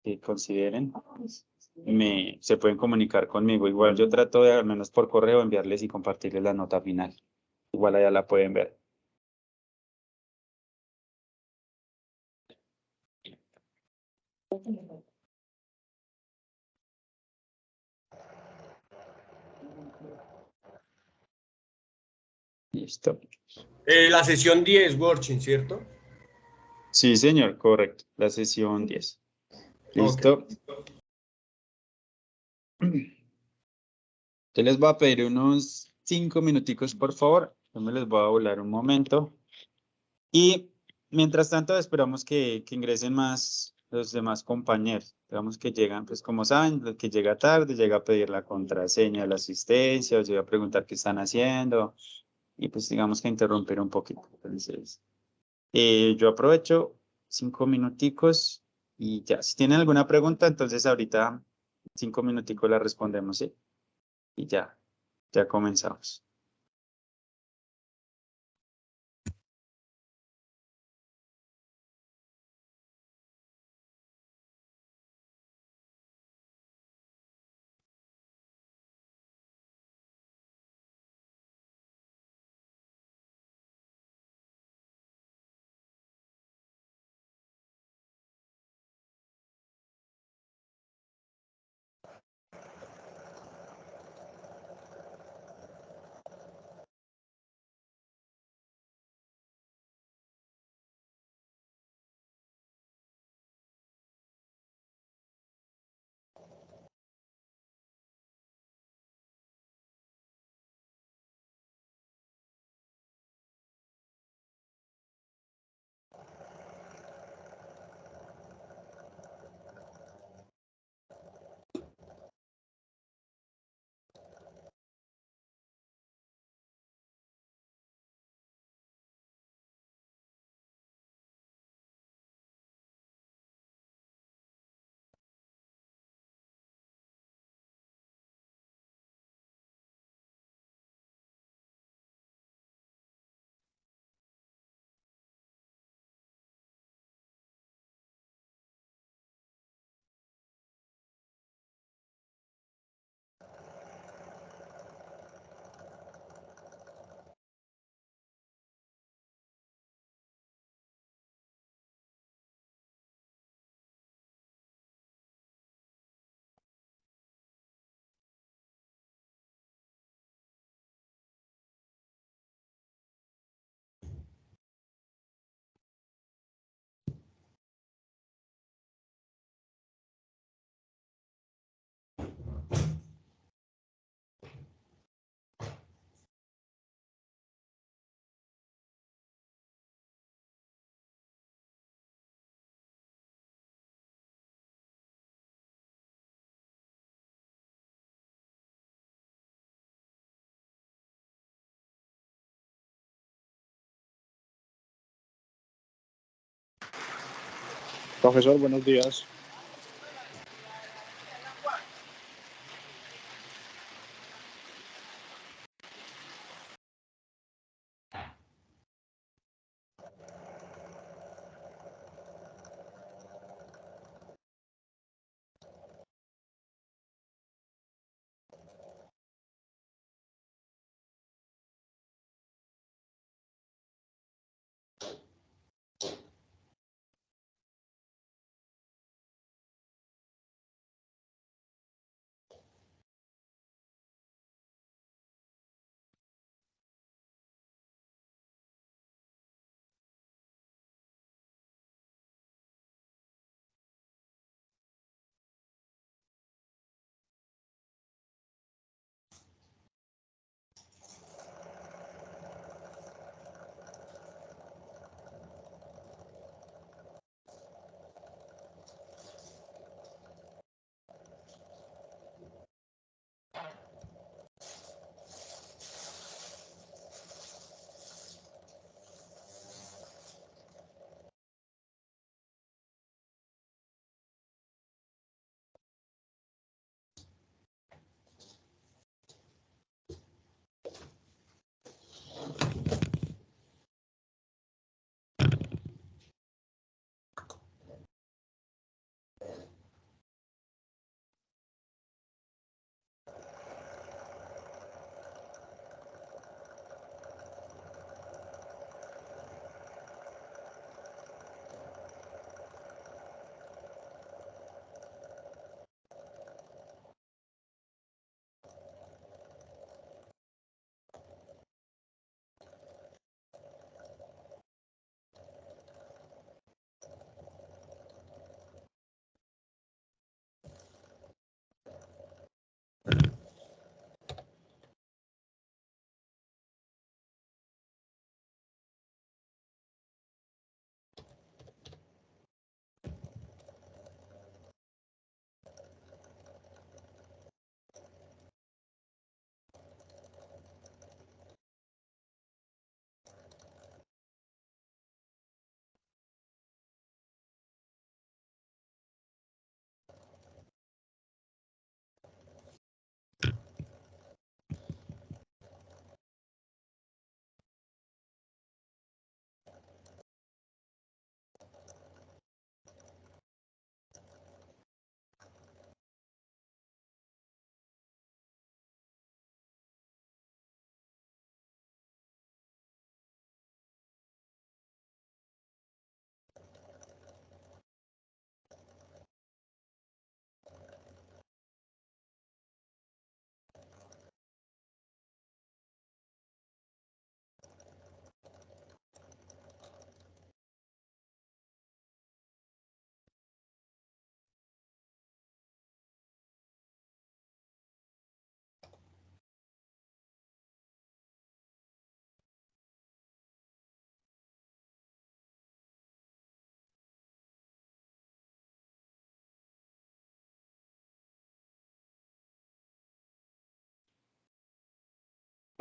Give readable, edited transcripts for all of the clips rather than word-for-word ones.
que consideren, se pueden comunicar conmigo. Igual yo trato de, al menos por correo, enviarles y compartirles la nota final. Igual allá la pueden ver. Listo. La sesión 10, Working, ¿cierto? Sí, señor, correcto. La sesión 10. Ok. Listo. Yo les voy a pedir unos 5 minuticos, por favor. Yo me les voy a volar un momento. Y mientras tanto, esperamos que ingresen más los demás compañeros. Digamos que llegan, pues como saben, el que llega tarde llega a pedir la contraseña de la asistencia o llega a preguntar qué están haciendo y pues digamos que interrumpir un poquito. Entonces, yo aprovecho 5 minuticos y ya, si tienen alguna pregunta, entonces ahorita 5 minuticos la respondemos, ¿sí? Y ya comenzamos. Profesor, buenos días.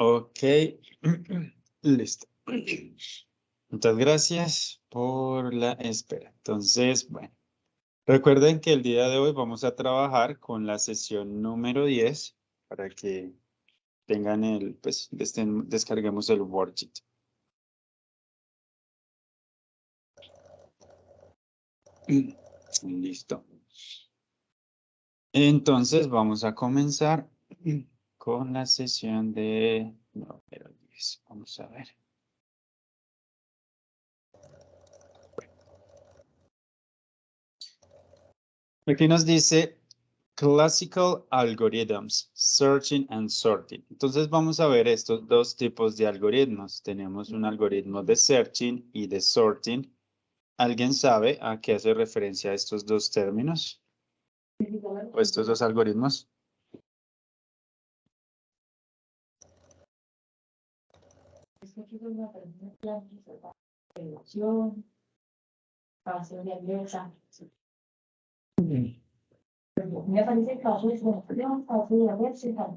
Ok, listo. Muchas gracias por la espera. Entonces, bueno, recuerden que el día de hoy vamos a trabajar con la sesión número 10 para que tengan pues, descarguemos el worksheet. Listo. Entonces, vamos a comenzar con la sesión de número 10. Vamos a ver. Aquí nos dice Classical Algorithms, Searching and Sorting. Entonces vamos a ver estos dos tipos de algoritmos. Tenemos un algoritmo de Searching y de Sorting. ¿Alguien sabe a qué hace referencia estos dos términos? ¿O estos dos algoritmos? Me parece que hace función, hace de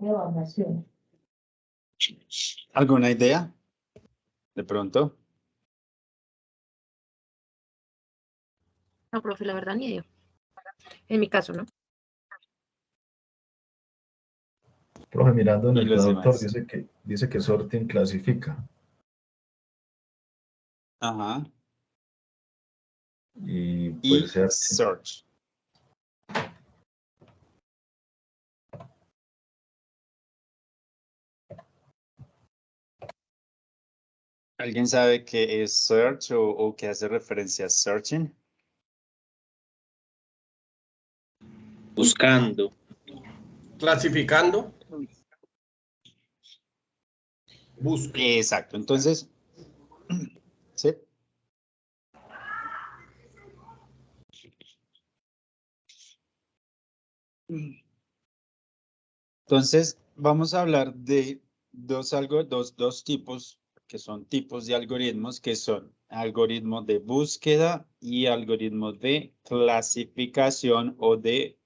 evaluación. ¿Alguna idea? De pronto. No, profe, la verdad ni idea. En mi caso, ¿no? Profe, mirando en ¿Y el los traductor, demás? dice que sorting clasifica. Ajá. Y Y pues search. ¿Alguien sabe qué es search o qué hace referencia a searching? Buscando. Clasificando. Busco. Exacto. Entonces, ¿sí? Entonces, vamos a hablar de dos tipos, que son tipos de algoritmos, que son algoritmos de búsqueda y algoritmos de clasificación o de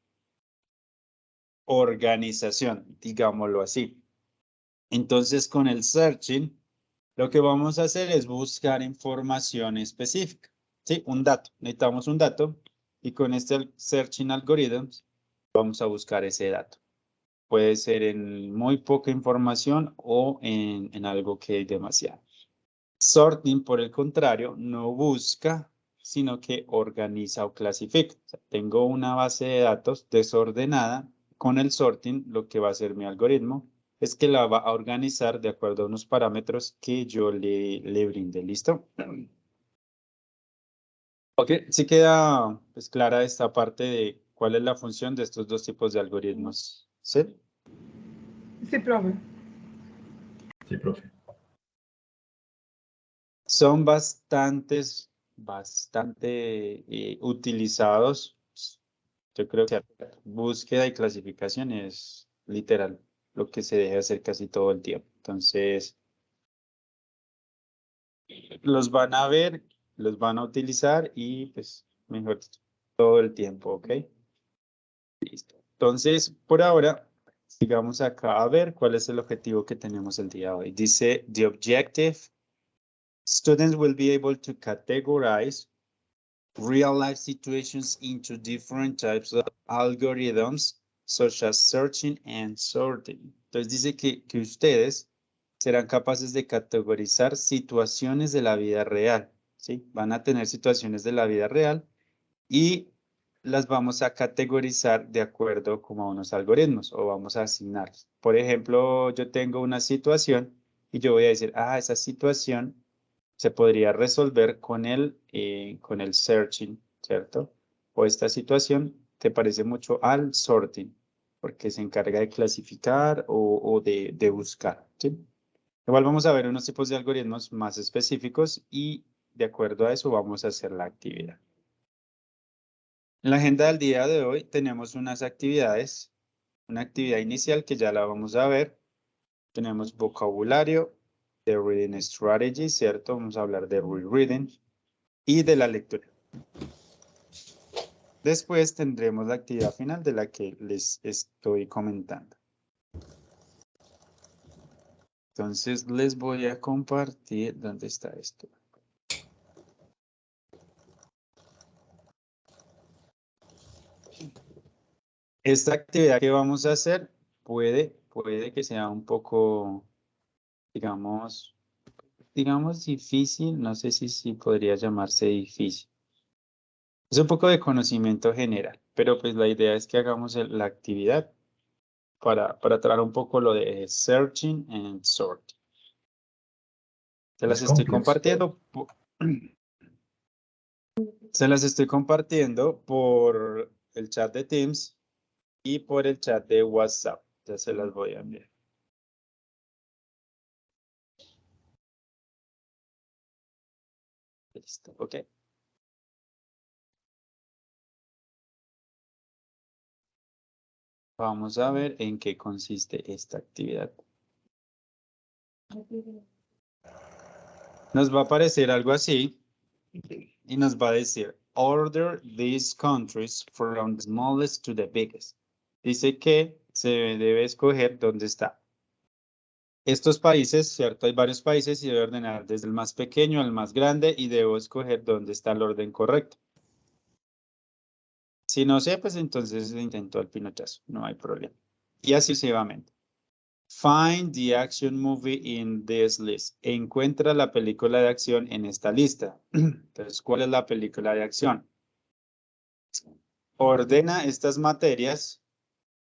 organización, digámoslo así. Entonces, con el searching, lo que vamos a hacer es buscar información específica, ¿sí? Un dato, necesitamos un dato y con este searching algorithms vamos a buscar ese dato. Puede ser en muy poca información o en algo que es demasiado. Sorting, por el contrario, no busca, sino que organiza o clasifica. O sea, tengo una base de datos desordenada. Con el sorting, lo que va a hacer mi algoritmo es que la va a organizar de acuerdo a unos parámetros que yo le brinde. ¿Listo? Ok, sí queda pues, clara esta parte de cuál es la función de estos dos tipos de algoritmos. ¿Sí? Sí, profe. sí, profe. Son bastante utilizados. Yo creo que búsqueda y clasificación es literal lo que se deja hacer casi todo el tiempo. Entonces, los van a ver, los van a utilizar y pues mejor dicho, todo el tiempo, ¿ok? Listo. Entonces, por ahora, sigamos acá a ver cuál es el objetivo que tenemos el día de hoy. Dice, the objective, students will be able to categorize real-life situations into different types of algorithms, such as searching and sorting. Entonces dice que ustedes serán capaces de categorizar situaciones de la vida real, ¿sí? Van a tener situaciones de la vida real y las vamos a categorizar de acuerdo como a unos algoritmos o vamos a asignarlos. Por ejemplo, yo tengo una situación y yo voy a decir, esa situación se podría resolver con el searching, ¿cierto? O esta situación te parece mucho al sorting, porque se encarga de clasificar o de buscar, ¿sí? Igual vamos a ver unos tipos de algoritmos más específicos y de acuerdo a eso vamos a hacer la actividad. En la agenda del día de hoy tenemos unas actividades, una actividad inicial que ya la vamos a ver. Tenemos vocabulario, de reading strategy, ¿cierto? Vamos a hablar de rereading y de la lectura. Después tendremos la actividad final de la que les estoy comentando. Entonces les voy a compartir. ¿Dónde está esto? Esta actividad que vamos a hacer puede que sea un poco, digamos difícil. No sé si podría llamarse difícil. Es un poco de conocimiento general, pero pues la idea es que hagamos la actividad para tratar un poco lo de searching and sorting. Se las Es estoy complex. compartiendo. Se las estoy compartiendo por el chat de Teams y por el chat de WhatsApp. Ya se las voy a enviar. Listo, ok. Vamos a ver en qué consiste esta actividad. Nos va a aparecer algo así y nos va a decir, order these countries from the smallest to the biggest. Dice que se debe escoger dónde está. Estos países, ¿cierto? Hay varios países y debo ordenar desde el más pequeño al más grande y debo escoger dónde está el orden correcto. Si no sé, pues entonces intento el pinochazo, no hay problema. Y así sucesivamente. Find the action movie in this list. Encuentra la película de acción en esta lista. Entonces, ¿cuál es la película de acción? Ordena estas materias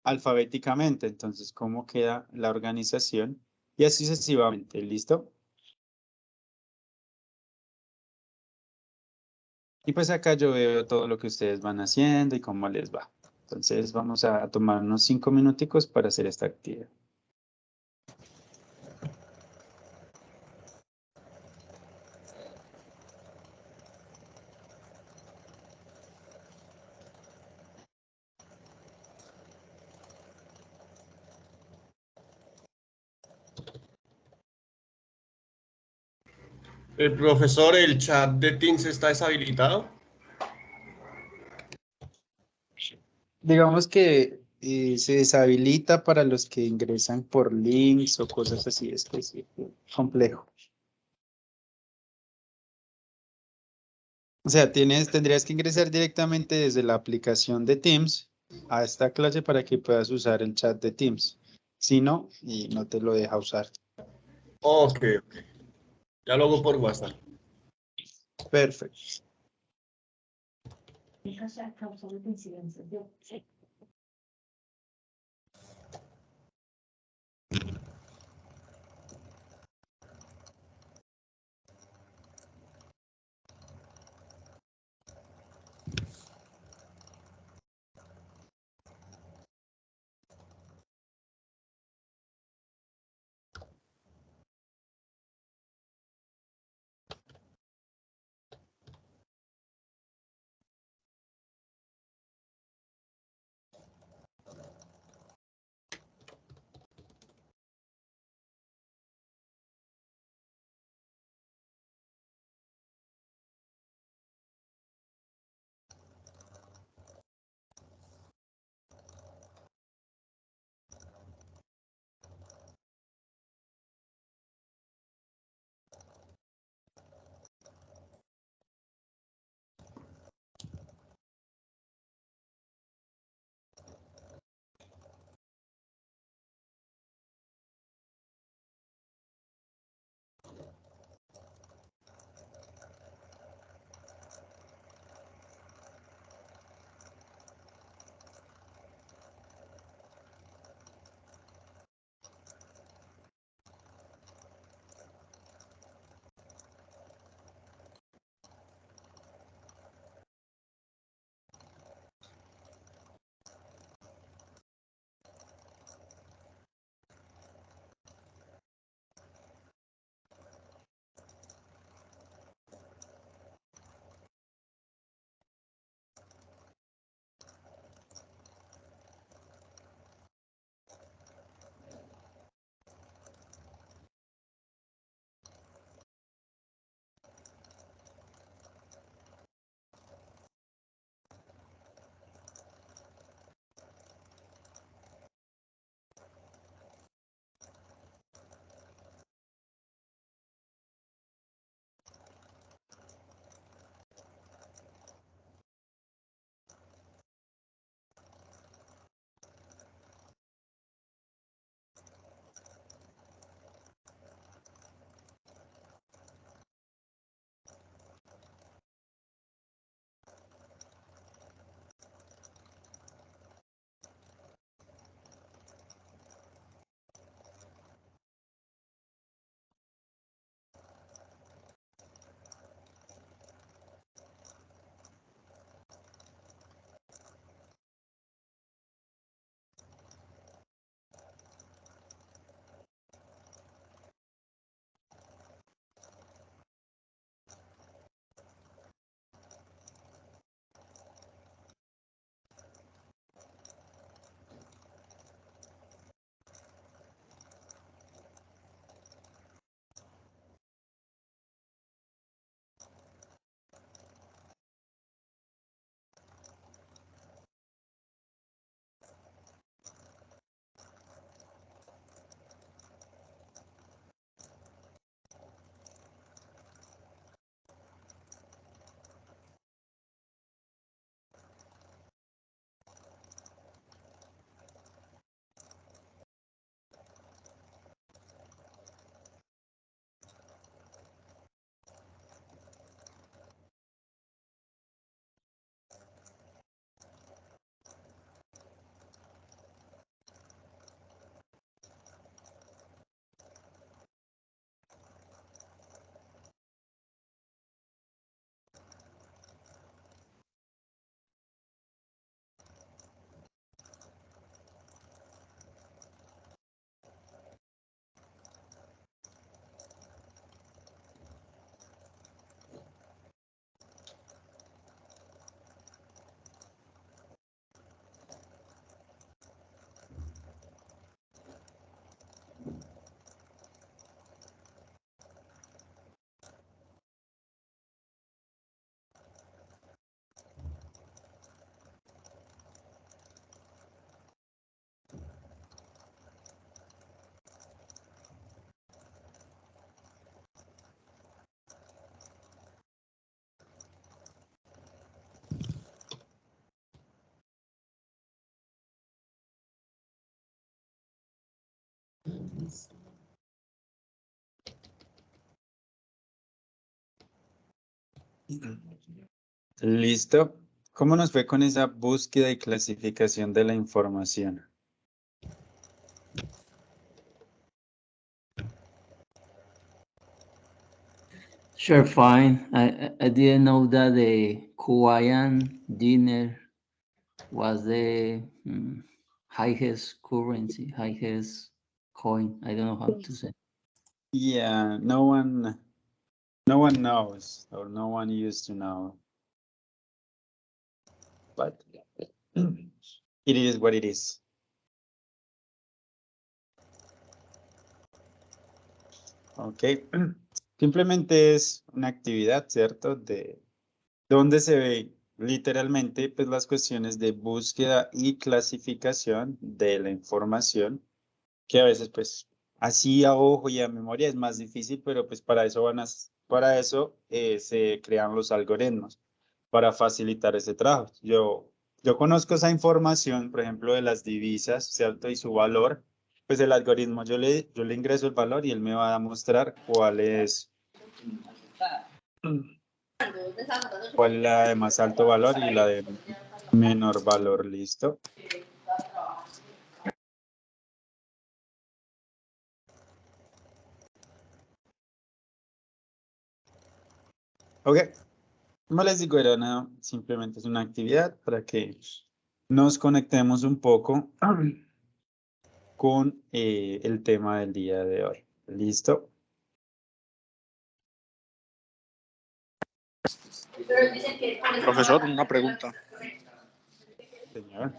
alfabéticamente. Entonces, ¿cómo queda la organización? Y así sucesivamente. ¿Listo? Y pues acá yo veo todo lo que ustedes van haciendo y cómo les va. Entonces, vamos a tomar unos 5 minuticos para hacer esta actividad. El profesor, el chat de Teams está deshabilitado. Digamos que se deshabilita para los que ingresan por links o cosas así, es que sí, complejo. O sea, tendrías que ingresar directamente desde la aplicación de Teams a esta clase para que puedas usar el chat de Teams. Si no, y no te lo deja usar. Ok, ok. Ya lo hago por WhatsApp. Perfecto. Esa ya causó incidencias. Sí. Listo. ¿Cómo nos fue con esa búsqueda y clasificación de la información? Sure, fine. I didn't know that the Hawaiian dinner was the highest currency, highest coin. I don't know how to say. Yeah, no one knows, or no one used to know. But it is what it is. Ok. Simplemente es una actividad, ¿cierto? De donde se ve literalmente pues, las cuestiones de búsqueda y clasificación de la información, que a veces pues así a ojo y a memoria es más difícil, pero pues para eso se crean los algoritmos, para facilitar ese trabajo. Yo conozco esa información, por ejemplo, de las divisas, ¿cierto? Y su valor, pues el algoritmo, yo le ingreso el valor y él me va a mostrar cuál es la de más alto valor y la de menor valor. Listo. Ok. Como les digo, simplemente es una actividad para que nos conectemos un poco con el tema del día de hoy. ¿Listo? Profesor, una pregunta. Señor.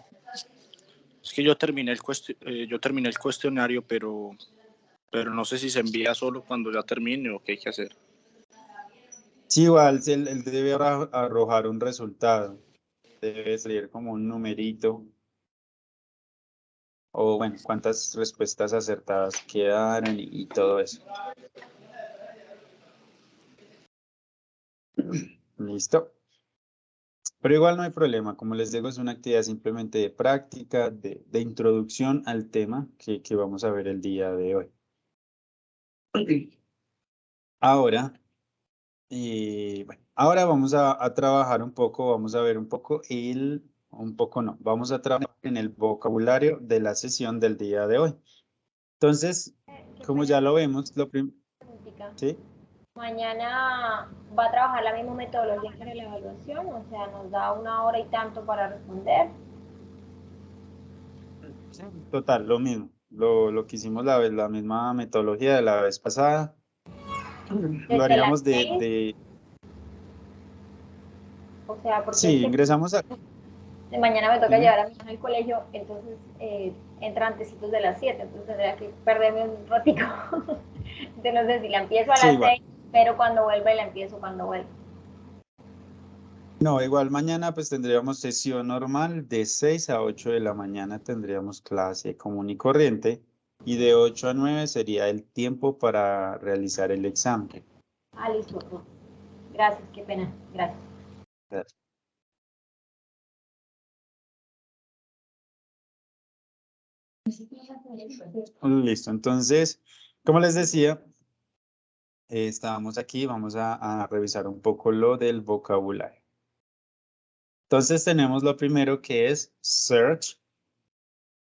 Es que yo terminé el cuestionario, pero no sé si se envía solo cuando ya termine o qué hay que hacer. Sí, igual él debe arrojar un resultado. Debe salir como un numerito. O bueno, cuántas respuestas acertadas quedaron y todo eso. ¿Listo? Pero igual no hay problema. Como les digo, es una actividad simplemente de práctica, de introducción al tema que vamos a ver el día de hoy. Ahora, ahora vamos a trabajar un poco, vamos a ver un poco vamos a trabajar en el vocabulario de la sesión del día de hoy. Entonces, como ya lo vemos, ¿sí? Mañana va a trabajar la misma metodología para la evaluación, o sea, nos da 1 hora y tanto para responder. Sí, total, lo mismo. Lo que hicimos la misma metodología de la vez pasada. Lo Desde las haríamos 6, o sea, porque es Sí, que ingresamos a... mañana me toca Dime. llevar a mi hija al colegio, entonces entra antecitos de las 7, entonces tendría que perderme un ratico. Entonces no sé si la empiezo a Sí, las igual. 6, pero cuando vuelva y la empiezo cuando vuelva. No, igual mañana pues tendríamos sesión normal de 6 a 8 de la mañana tendríamos clase común y corriente y de 8 a 9 sería el tiempo para realizar el examen. Ah, listo. Gracias, qué pena. Gracias. Listo, entonces, como les decía, estábamos aquí, vamos a revisar un poco lo del vocabulario. Entonces tenemos lo primero que es search.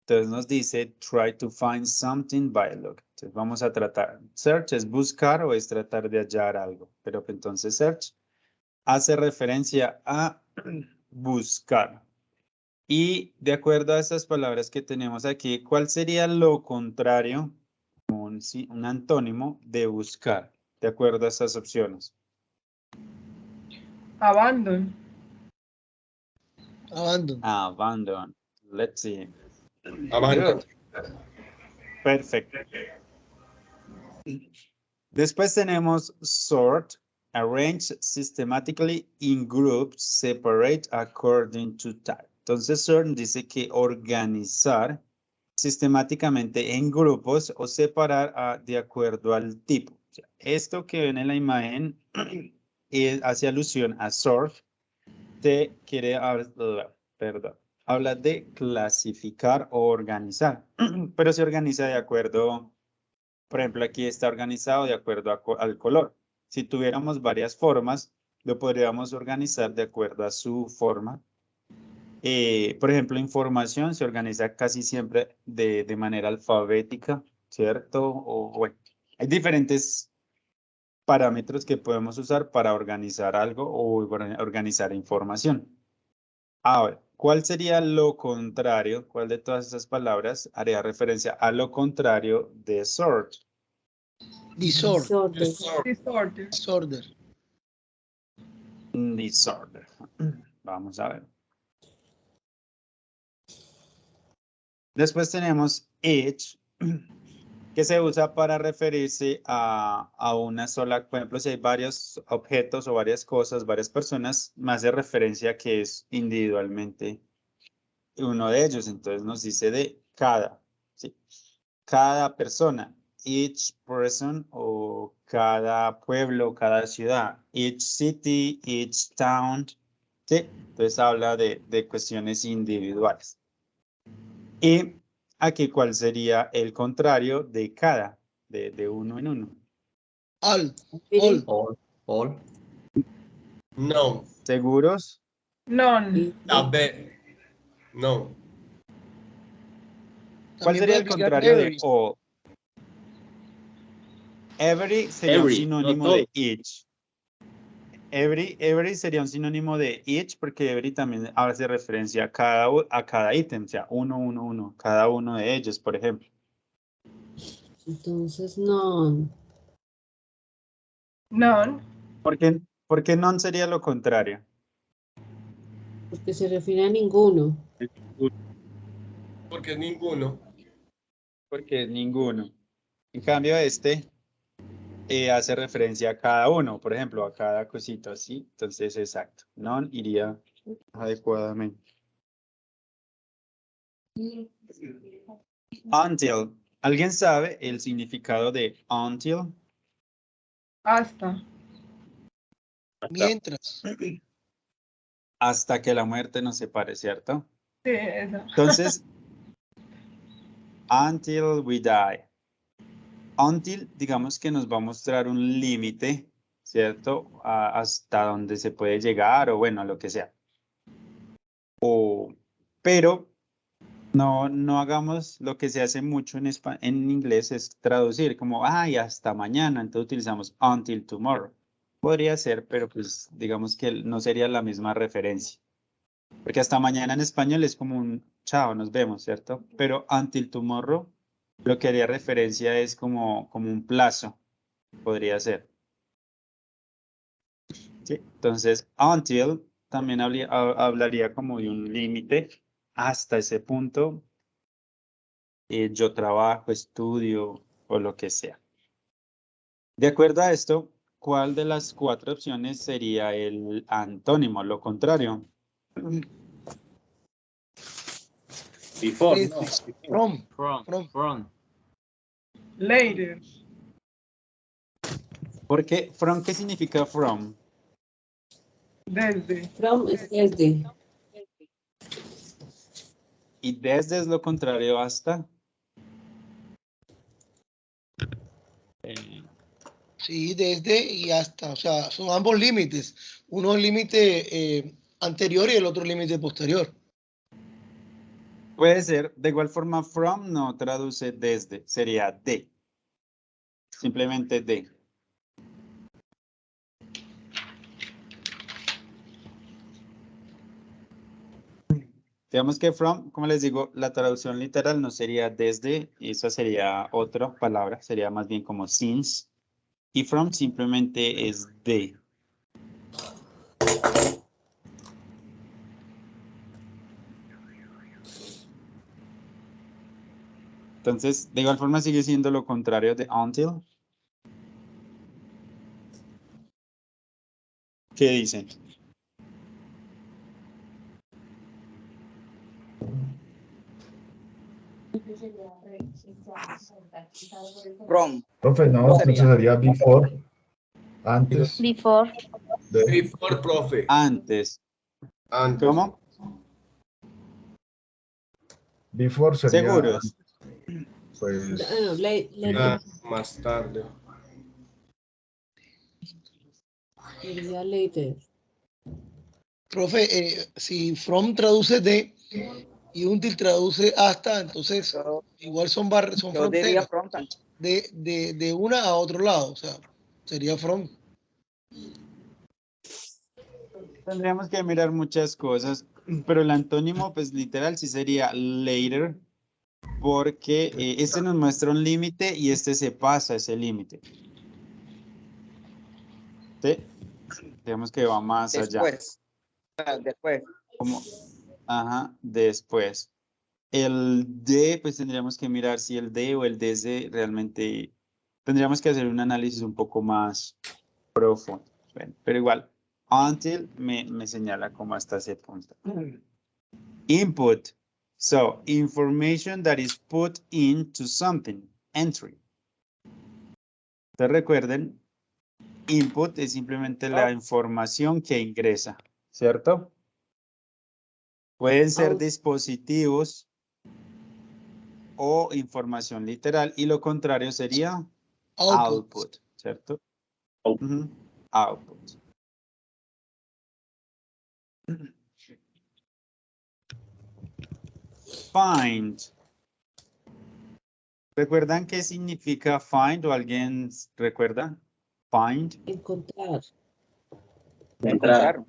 Entonces nos dice try to find something by look. Entonces vamos a tratar. Search es buscar o es tratar de hallar algo. Pero entonces search hace referencia a buscar. Y de acuerdo a estas palabras que tenemos aquí, ¿cuál sería lo contrario, un antónimo de buscar? De acuerdo a estas opciones. Abandon. Abandon. Let's see. Abandon. Perfecto. Después tenemos sort, arrange systematically in groups, separate according to type. Entonces, sort dice que organizar sistemáticamente en grupos o separar de acuerdo al tipo. O sea, esto que ven en la imagen hace alusión a sort, habla de clasificar o organizar, pero se organiza de acuerdo Por ejemplo, aquí está organizado de acuerdo al color. Si tuviéramos varias formas, lo podríamos organizar de acuerdo a su forma. Por ejemplo, información se organiza casi siempre de manera alfabética, ¿cierto? O bueno, hay diferentes parámetros que podemos usar para organizar algo o organizar información. Ahora, ¿cuál sería lo contrario? ¿Cuál de todas esas palabras haría referencia a lo contrario de sort? Disorder. Disorder. Disorder. Vamos a ver. Después tenemos each, que se usa para referirse a una sola, por ejemplo, si hay varios objetos o varias cosas, varias personas, más de referencia que es individualmente uno de ellos. Entonces nos dice de cada, ¿sí? Cada persona, each person, o cada pueblo, cada ciudad, each city, each town, ¿sí? Entonces habla de cuestiones individuales. Y aquí, ¿cuál sería el contrario de cada, de uno en uno? All. All. No. ¿Seguros? None. A ver. No. ¿Cuál También sería puede el aplicar contrario de every. all? Every sería un Every, sinónimo no de todo. each. Every sería un sinónimo de each porque every también hace referencia a cada ítem, o sea, uno, cada uno de ellos, por ejemplo. Entonces, no. None. ¿Por qué non sería lo contrario? Porque se refiere a ninguno. Porque ninguno. Porque es ninguno. En cambio, este hace referencia a cada uno, por ejemplo, a cada cosita, ¿sí? Entonces, exacto. Non iría adecuadamente. Until. ¿Alguien sabe el significado de until? Hasta. Mientras. Hasta que la muerte nos separe, ¿cierto? Sí, esa. Entonces, until we die. Until, digamos que nos va a mostrar un límite, ¿cierto? Hasta donde se puede llegar o bueno, lo que sea. Pero no hagamos lo que se hace mucho en inglés, es traducir como, ay, hasta mañana. Entonces utilizamos until tomorrow. Podría ser, pero pues digamos que no sería la misma referencia. Porque hasta mañana en español es como un chao, nos vemos, ¿cierto? Pero until tomorrow, lo que haría referencia es como un plazo, podría ser. ¿Sí? Entonces, until también hablaría como de un límite. Hasta ese punto, yo trabajo, estudio o lo que sea. De acuerdo a esto, ¿cuál de las 4 opciones sería el antónimo, lo contrario? Before, no. From. Later. Porque from, ¿qué significa from? Desde. From es desde. Y desde es lo contrario hasta. Sí, desde y hasta. O sea, son ambos límites. Uno es límite anterior y el otro límite posterior. Puede ser, de igual forma, from no traduce desde, sería de. Simplemente de. Digamos que from, como les digo, la traducción literal no sería desde, eso sería otra palabra, sería más bien como since. Y from simplemente es de. Entonces, de igual forma sigue siendo lo contrario de until. ¿Qué dicen? From. Profe, no, entonces sería before, antes Before. de. Before, profe. Antes. Antes. ¿Cómo? Before sería ¿Seguros? Pues No, later. más tarde. Sería later. Profe, si from traduce de y until traduce hasta, entonces igual son Yo diría fronteras from también. de una a otro lado, o sea, sería from. Tendríamos que mirar muchas cosas, pero el antónimo, pues literal, sí sería later, porque este nos muestra un límite y este se pasa ese límite. ¿Sí? Digamos que va más allá. Después. Después. Como, ajá, después. El D, pues tendríamos que mirar si el D o el DC realmente, tendríamos que hacer un análisis un poco más profundo. Bueno, pero igual, until me señala como hasta ese punto. Input. So, information that is put into something. Entry. Entonces recuerden, input es simplemente la información que ingresa, ¿cierto? Pueden ser dispositivos o información literal y lo contrario sería output, ¿cierto? Ujú, output. Find. ¿Recuerdan qué significa find o alguien recuerda? Find. Encontrar. Encontrar.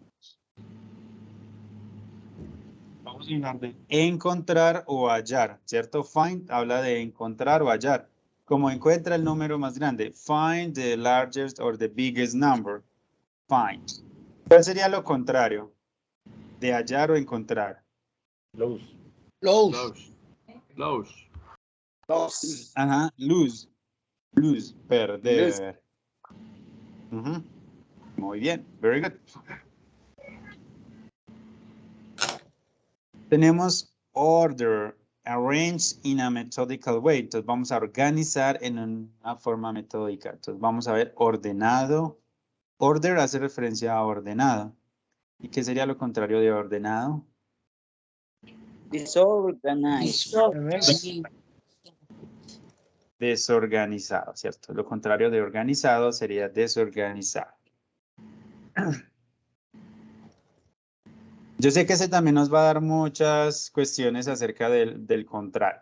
Vamos a hablar de encontrar o hallar, ¿cierto? Find habla de encontrar o hallar. Como encuentra el número más grande. Find the largest or the biggest number. Find. ¿Cuál sería lo contrario de hallar o encontrar? Lose. Lose. Lose. Ajá, lose. Lose, perder. Ujú. Muy bien, very good. Tenemos order, arrange in a methodical way. Entonces vamos a organizar en una forma metódica. Entonces vamos a ver ordenado. Order hace referencia a ordenado. ¿Y qué sería lo contrario de ordenado? Disorganized. Desorganizado, ¿cierto? Lo contrario de organizado sería desorganizado. Yo sé que ese también nos va a dar muchas cuestiones acerca del contrario.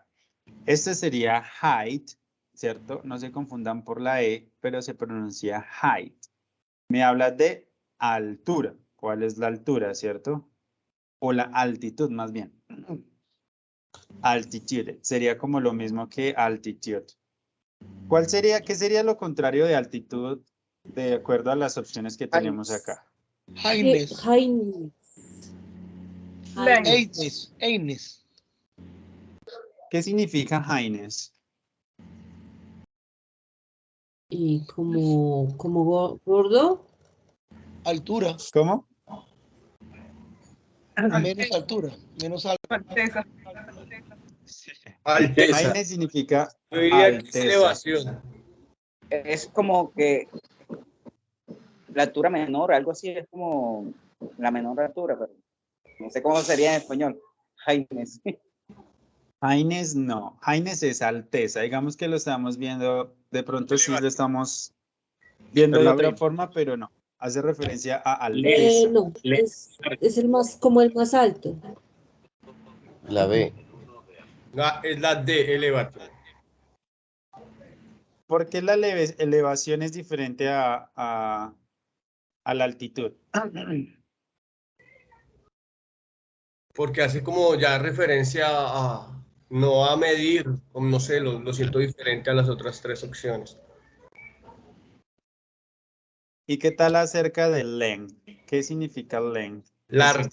Este sería height, ¿cierto? No se confundan por la E, pero se pronuncia height. Me habla de altura. ¿Cuál es la altura, cierto? O la altitud, más bien. Altitude. Sería como lo mismo que altitude. ¿Qué sería lo contrario de altitud de acuerdo a las opciones que tenemos acá? Highness. Highness. ¿Qué significa highness? Y como gordo. Altura. ¿Cómo? Menos altura. Menos Alteza. Alteza. Highness significa Yo diría que es alteza. elevación. Es como que la altura menor, algo así, es como la menor altura, pero no sé cómo sería en español. Highness. Highness no. Highness es alteza. Digamos que lo estamos viendo, de pronto sí lo estamos viendo de otra forma, pero no. Hace referencia a alteza. No, es el más, como el más alto. La B. Es la D, elevation. ¿Por qué la elevación es diferente a la altitud? Porque hace como ya referencia a no a medir, o no sé, lo siento diferente a las otras tres opciones. ¿Y qué tal acerca del length? ¿Qué significa length? Largo.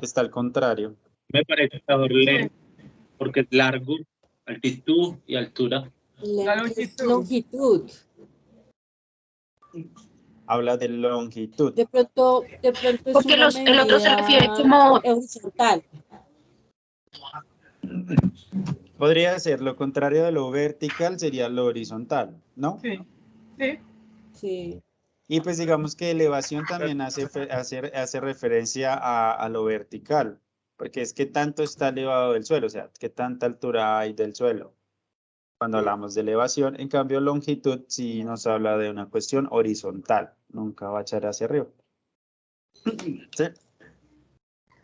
Está al contrario. Me parece mejor length, porque es largo, altitud y altura. La Longitud. Habla de longitud. De pronto es Porque una el otro se refiere medida como horizontal. Podría ser lo contrario de lo vertical, sería lo horizontal, ¿no? Sí. Sí. Sí. Y pues digamos que elevación también hace referencia a lo vertical, porque es que tanto está elevado del suelo, o sea, qué tanta altura hay del suelo. cuando hablamos de elevación. En cambio, longitud sí nos habla de una cuestión horizontal, nunca va a echar hacia arriba. ¿Sí?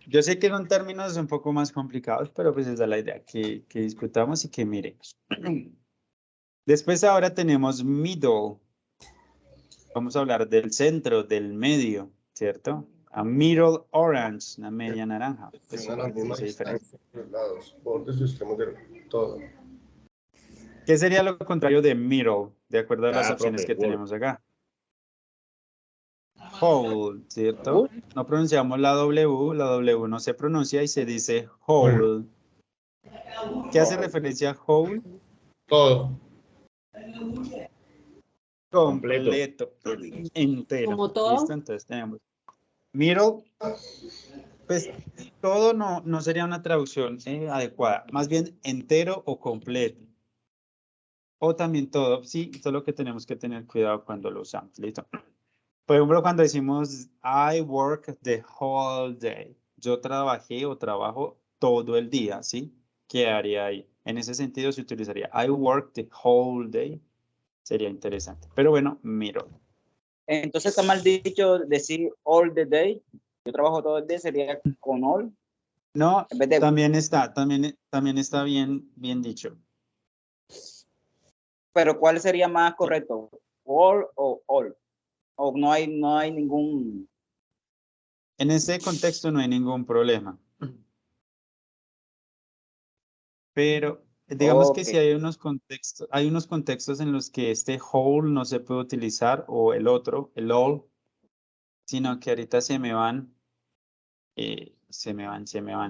Yo sé que son términos un poco más complicados, pero pues esa es la idea, que discutamos y que miremos. Después ahora tenemos middle. Vamos a hablar del centro, del medio, ¿cierto? A middle orange, una media naranja. Pues, Tienen la misma dice diferente. distancia entre los lados, bordes y extremos de todo. ¿Qué sería lo contrario de middle, de acuerdo a las Ah, opciones profe, que whole. tenemos acá? Whole, ¿cierto? No pronunciamos la W no se pronuncia y se dice whole. ¿Qué hace referencia a whole? Todo. Completo, entero. Como todo. ¿Listo? Entonces tenemos middle. Pues todo no sería una traducción adecuada. Más bien entero o completo. O también todo. Sí, solo que tenemos que tener cuidado cuando lo usamos. ¿Listo? Por ejemplo, cuando decimos I work the whole day. Yo trabajé o trabajo todo el día, ¿sí? ¿Qué haría ahí? En ese sentido se utilizaría I work the whole day. Sería interesante. Pero bueno, miro. Entonces está mal dicho decir all the day. Yo trabajo todo el día, sería con all. No, En vez de, también está bien dicho. pero ¿cuál sería más correcto? All o all. O no hay ningún. En ese contexto no hay ningún problema. Pero digamos que Ok. si hay unos contextos en los que este whole no se puede utilizar o el otro, el all, sino que ahorita se me van,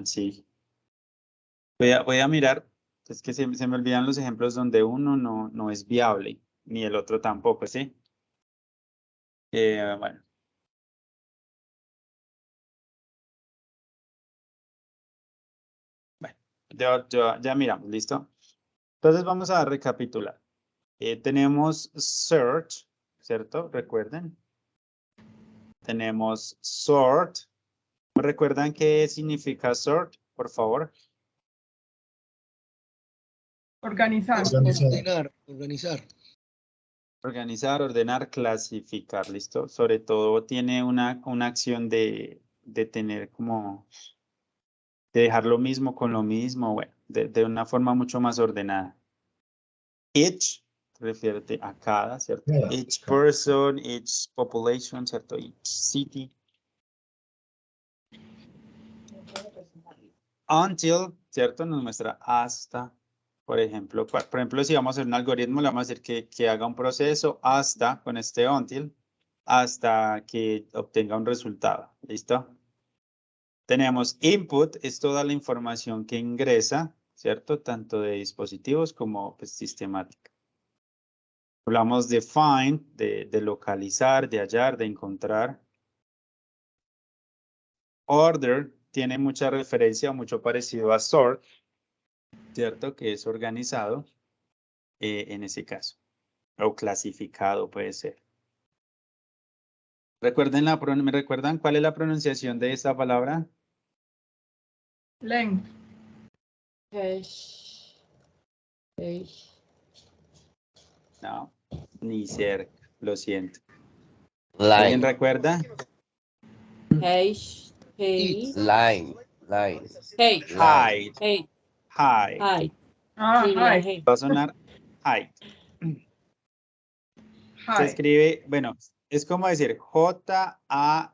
sí. Voy a mirar, es que se me olvidan los ejemplos donde uno no es viable, ni el otro tampoco, ¿sí? Bueno. Bueno, ya miramos, ¿listo? Entonces vamos a recapitular. Tenemos search, ¿cierto? Recuerden. Tenemos sort. ¿Recuerdan qué significa sort, por favor? Organizar. Organizar. Organizar, ordenar, clasificar, ¿listo? Sobre todo tiene una acción de tener como, de dejar lo mismo con lo mismo, bueno, de una forma mucho más ordenada. Each, refiere a cada, ¿cierto? Yeah. Each person, each population, ¿cierto? Each city. Until, ¿cierto? Nos muestra hasta, por ejemplo, si vamos a hacer un algoritmo, le vamos a decir que haga un proceso hasta, con este until, hasta que obtenga un resultado. ¿Listo? Tenemos input, es toda la información que ingresa, ¿cierto? Tanto de dispositivos como pues, sistemática. Hablamos de find, de localizar, de hallar, de encontrar. Order tiene mucha referencia, mucho parecido a sort, ¿cierto? Que es organizado en ese caso. O clasificado puede ser. ¿Me recuerdan cuál es la pronunciación de esta palabra? Length. No, ni cerca, lo siento. Line. ¿Alguien recuerda? Line. Line. Height. Height. Height. Ah, Sí, la height. G. Va a sonar height. Se Height. escribe, bueno, es como decir J-A-I-T.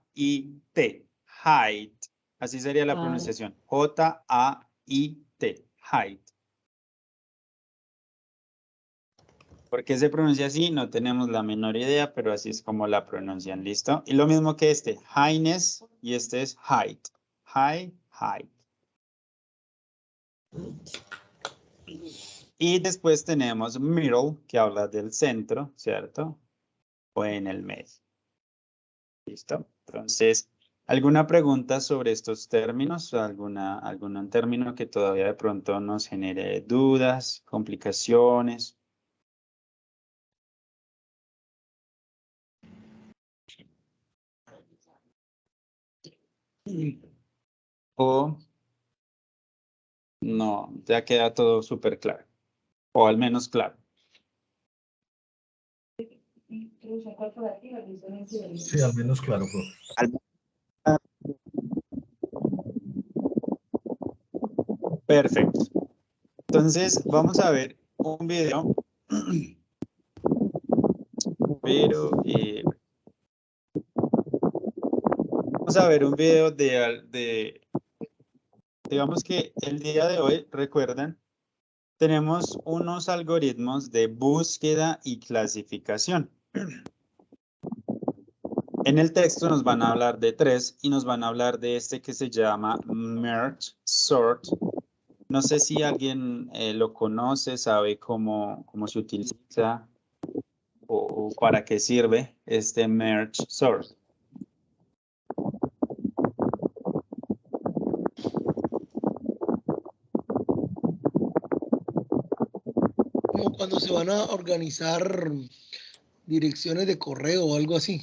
Height. Así sería la pronunciación. J-A-I-T. Height. ¿Por qué se pronuncia así? No tenemos la menor idea, pero así es como la pronuncian. ¿Listo? Y lo mismo que este, highness, y este es height. Height. Y después tenemos middle, que habla del centro, ¿cierto? O en el medio. ¿Listo? Entonces, ¿alguna pregunta sobre estos términos? ¿Algún término que todavía de pronto nos genere dudas, complicaciones? O no, ya queda todo súper claro. o al menos claro. Sí, al menos claro, profe. Perfecto. Entonces, vamos a ver un video. Pero vamos a ver un video digamos que el día de hoy, recuerden, tenemos unos algoritmos de búsqueda y clasificación. En el texto nos van a hablar de 3 y nos van a hablar de este que se llama Merge Sort. No sé si alguien lo conoce, sabe cómo se utiliza o para qué sirve este Merge Sort. Como cuando se van a organizar direcciones de correo o algo así.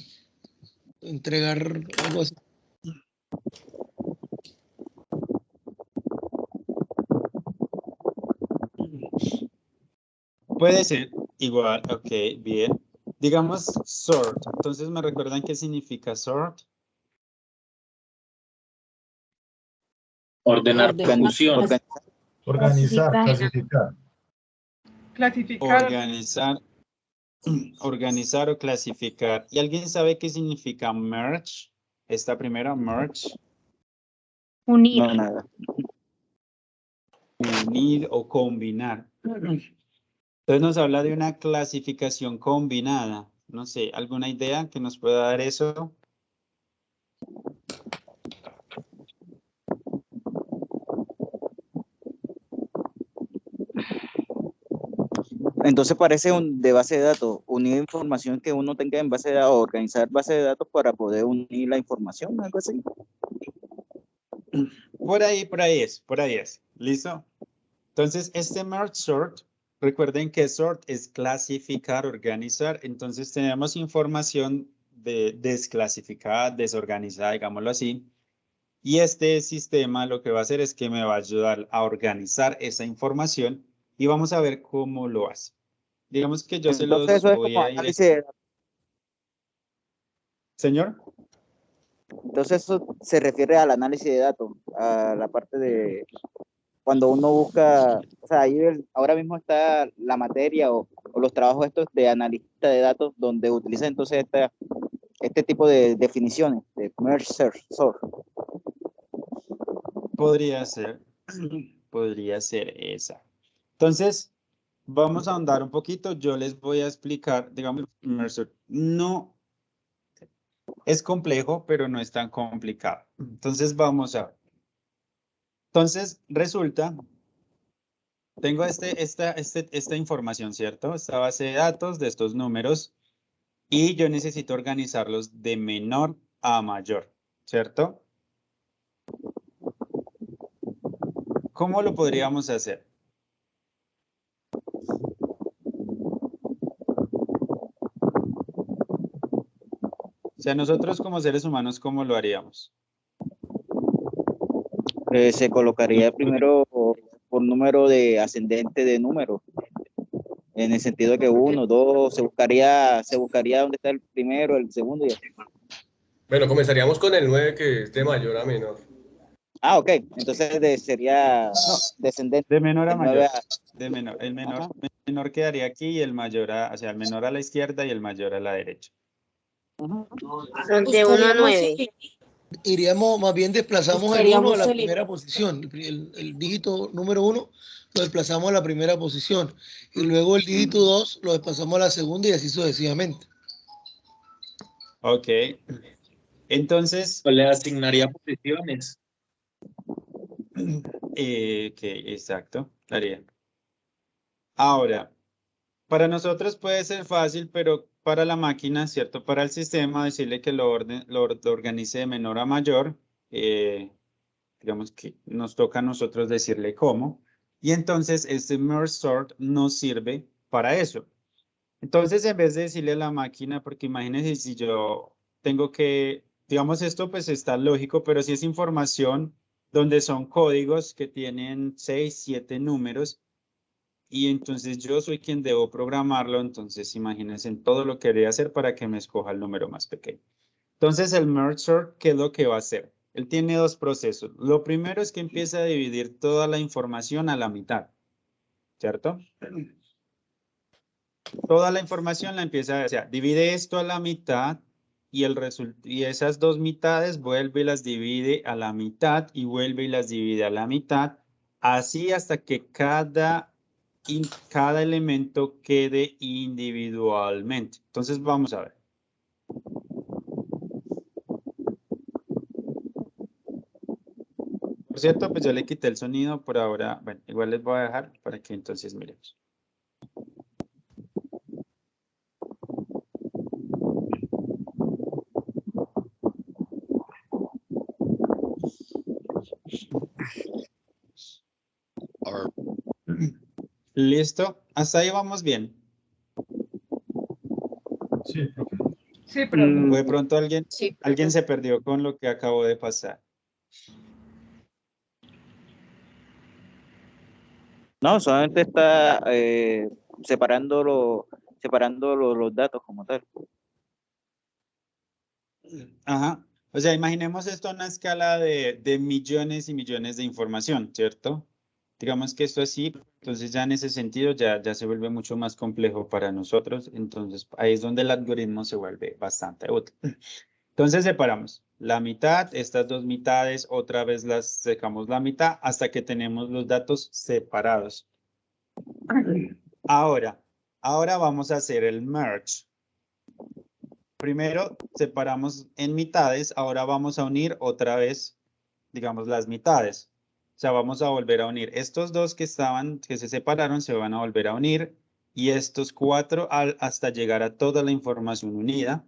Entregar algo así. Puede ser igual, ok, bien. Digamos sort. Entonces, ¿me recuerdan qué significa sort? Ordenar por Ordenar. función. Organizar, clasificar. Clasificar. Organizar o clasificar. ¿Y alguien sabe qué significa merge? Esta primera, merge. Unir. No, nada. Unir o combinar. Entonces nos habla de una clasificación combinada. No sé, ¿alguna idea que nos pueda dar eso? Entonces parece de base de datos, unir información que uno tenga en base de datos, organizar base de datos para poder unir la información, algo así. Por ahí es. ¿Listo? Entonces, este merge sort, recuerden que sort es clasificar, organizar. Entonces, tenemos información desclasificada, desorganizada, digámoslo así. Y este sistema lo que va a hacer es que me va a ayudar a organizar esa información y vamos a ver cómo lo hace. Digamos que yo se los Entonces eso es voy como a ir. análisis de datos. Señor. Entonces eso se refiere al análisis de datos, a la parte de cuando uno busca, o sea, ahí ahora mismo está la materia o los trabajos estos de analista de datos donde utiliza entonces este tipo de definiciones de merge sort. Podría ser esa. Entonces, vamos a ahondar un poquito. Yo les voy a explicar, digamos, no es complejo, pero no es tan complicado. Entonces, vamos a ver. Entonces, resulta, tengo esta información, ¿cierto? Esta base de datos de estos números y yo necesito organizarlos de menor a mayor, ¿cierto? ¿Cómo lo podríamos hacer? O sea, nosotros como seres humanos, ¿cómo lo haríamos? Se colocaría primero por número de ascendente de número, en el sentido de que 1, 2, se buscaría dónde está el primero, el segundo y así. Bueno, comenzaríamos con el 9 que es de mayor a menor. Ah, ok. Entonces sería descendente. De menor a de 9 mayor. De menor. El menor quedaría aquí y el mayor, o sea, el menor a la izquierda y el mayor a la derecha. De 1 a 9. Iríamos, más bien desplazamos el 1 a la primera posición. El dígito número 1 lo desplazamos a la primera posición. Y luego el dígito 2 lo desplazamos a la segunda y así sucesivamente. Ok. Entonces. O le asignaría posiciones. Ok, exacto. Haría. Ahora, para nosotros puede ser fácil, pero para la máquina, ¿cierto? Para el sistema, decirle que lo organice de menor a mayor. Digamos que nos toca a nosotros decirle cómo. Y entonces este merge sort nos sirve para eso. Entonces, en vez de decirle a la máquina, porque imagínense si yo tengo que, digamos esto pues está lógico, pero si es información donde son códigos que tienen 6, 7 números, y entonces yo soy quien debo programarlo, entonces imagínense en todo lo que debería hacer para que me escoja el número más pequeño. Entonces el merge sort, ¿qué es lo que va a hacer? Él tiene dos procesos. Lo primero es que empieza a dividir toda la información a la mitad, ¿cierto? Toda la información la empieza, o sea, divide esto a la mitad y, y esas dos mitades vuelve y las divide a la mitad y vuelve y las divide a la mitad, así hasta que cada elemento quede individualmente. Entonces vamos a ver. Por cierto, pues yo le quité el sonido por ahora. Bueno, igual les voy a dejar para que entonces miremos. ¿Listo? Hasta ahí vamos bien. Sí, profe. Sí, profe. ¿O de pronto alguien se perdió con lo que acabo de pasar? No, solamente está separando los datos como tal. Ajá. O sea, imaginemos esto en una escala de millones y millones de información, ¿cierto? Digamos que esto así, entonces ya en ese sentido ya se vuelve mucho más complejo para nosotros. Entonces ahí es donde el algoritmo se vuelve bastante útil. Entonces separamos la mitad, estas dos mitades, otra vez las secamos la mitad hasta que tenemos los datos separados. Ahora vamos a hacer el merge. Primero separamos en mitades, ahora vamos a unir otra vez, digamos, las mitades. O sea, vamos a volver a unir. Estos dos que se separaron, se van a volver a unir y estos cuatro hasta llegar a toda la información unida.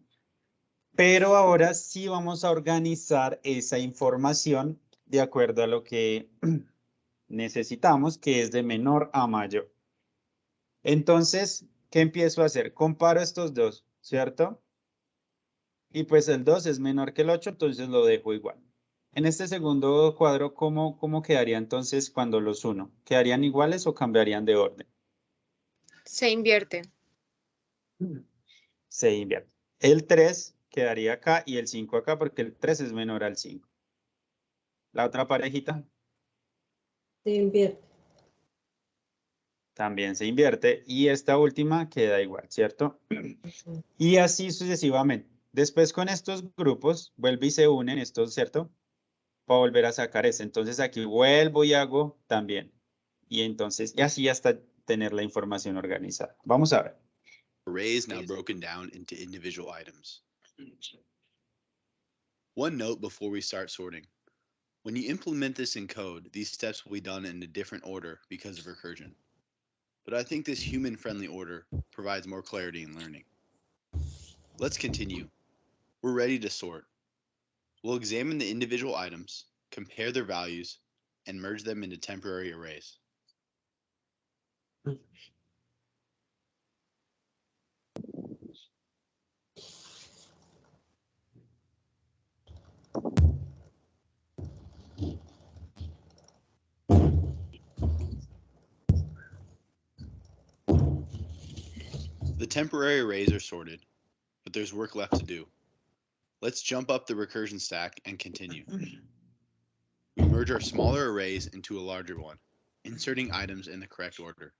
Pero ahora sí vamos a organizar esa información de acuerdo a lo que necesitamos, que es de menor a mayor. Entonces, ¿qué empiezo a hacer? Comparo estos dos, ¿cierto? Y pues el 2 es menor que el 8, entonces lo dejo igual. En este segundo cuadro, ¿cómo quedaría entonces cuando los uno? ¿Quedarían iguales o cambiarían de orden? Se invierte. Se invierte. El 3 quedaría acá y el 5 acá porque el 3 es menor al 5. La otra parejita Se invierte. también se invierte y esta última queda igual, ¿cierto? Y así sucesivamente. Después con estos grupos, vuelve y se unen estos, ¿cierto? Para volver a sacar ese. Entonces aquí vuelvo y hago también. Y entonces, y así hasta tener la información organizada. Vamos a ver. Arrays now broken down into individual items. One note before we start sorting. When you implement this in code, these steps will be done in a different order because of recursion. But I think this human-friendly order provides more clarity in learning. Let's continue. We're ready to sort. We'll examine the individual items, compare their values, and merge them into temporary arrays. The temporary arrays are sorted, but there's work left to do. Let's jump up the recursion stack and continue. We merge our smaller arrays into a larger one, inserting items in the correct order.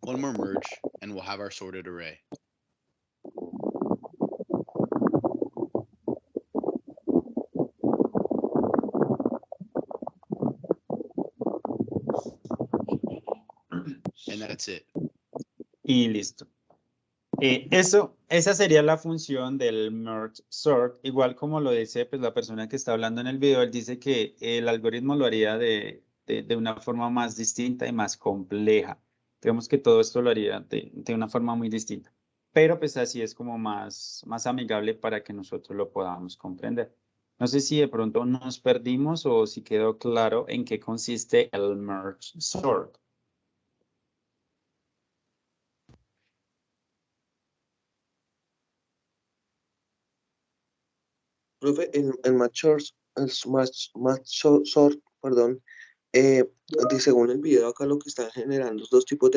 One more merge, and we'll have our sorted array. And that's it. Y listo. Esa sería la función del merge sort. Igual como lo dice pues, la persona que está hablando en el video, él dice que el algoritmo lo haría de una forma más distinta y más compleja. Digamos que todo esto lo haría de una forma muy distinta. Pero pues así es como más amigable para que nosotros lo podamos comprender. No sé si de pronto nos perdimos o si quedó claro en qué consiste el merge sort. Profe, el match sort, perdón, según el video acá lo que está generando es dos tipos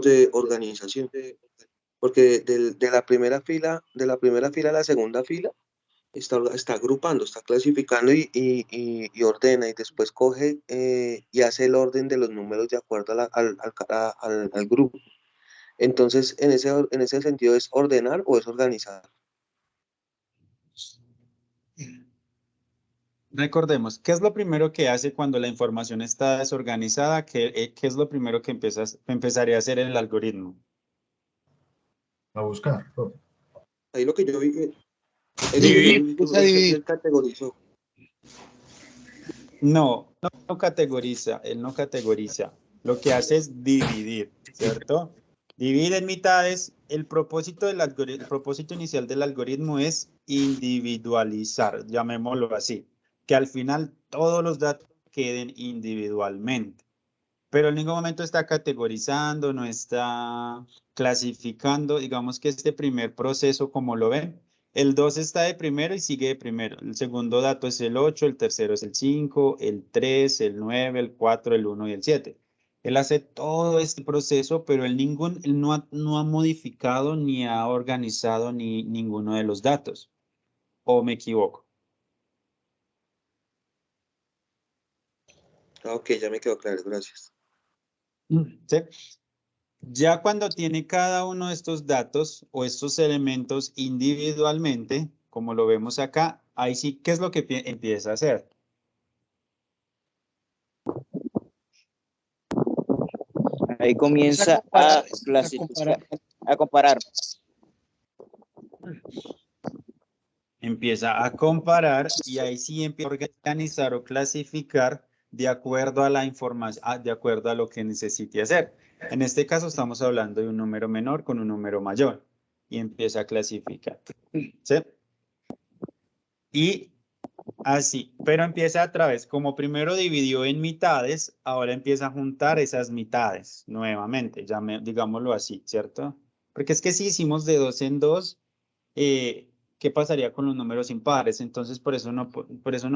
de organización, porque de la primera fila a la segunda fila está agrupando, está clasificando y ordena y después coge y hace el orden de los números de acuerdo al grupo. Entonces, en ese sentido, ¿es ordenar o es organizar? Recordemos, ¿qué es lo primero que hace cuando la información está desorganizada? ¿Qué es lo primero que empezaría a hacer el algoritmo? A buscar. profe. Ahí lo que yo vi, Dividir, él categorizó. No categoriza, él no categoriza. Lo que hace es dividir, ¿cierto? Divide en mitades. El propósito inicial del algoritmo es individualizar, llamémoslo así, que al final todos los datos queden individualmente. Pero en ningún momento está categorizando, no está clasificando. Digamos que este primer proceso, como lo ven, el 2 está de primero y sigue de primero. El segundo dato es el 8, el tercero es el 5, el 3, el 9, el 4, el 1 y el 7. Él hace todo este proceso, pero él no ha modificado ni ha organizado ninguno de los datos. ¿O me equivoco? Ok, ya me quedó claro, gracias. ¿Sí? Ya cuando tiene cada uno de estos datos o estos elementos individualmente, como lo vemos acá, ahí sí, ¿qué es lo que empieza a hacer? Ahí comienza a clasificar, a comparar. Empieza a comparar y ahí sí empieza a organizar o clasificar de acuerdo a la información, de acuerdo a lo que necesite hacer. En este caso estamos hablando de un número menor con un número mayor y empieza a clasificar. ¿Sí? Y así, pero empieza a través, como primero dividió en mitades, ahora empieza a juntar esas mitades nuevamente, digámoslo así, ¿cierto? Porque es que si hicimos de 2 en 2, ¿qué pasaría con los números impares? Entonces, por eso no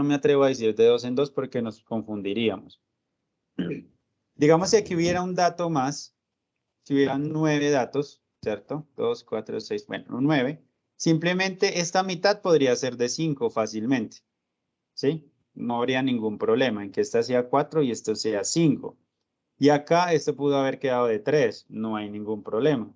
me atrevo a decir de 2 en 2 porque nos confundiríamos. Digamos que aquí hubiera un dato más, si hubieran 9 datos, ¿cierto? 2, 4, 6, bueno, un 9. Simplemente esta mitad podría ser de 5 fácilmente. ¿Sí? No habría ningún problema en que esta sea 4 y esto sea 5. Y acá esto pudo haber quedado de 3, no hay ningún problema.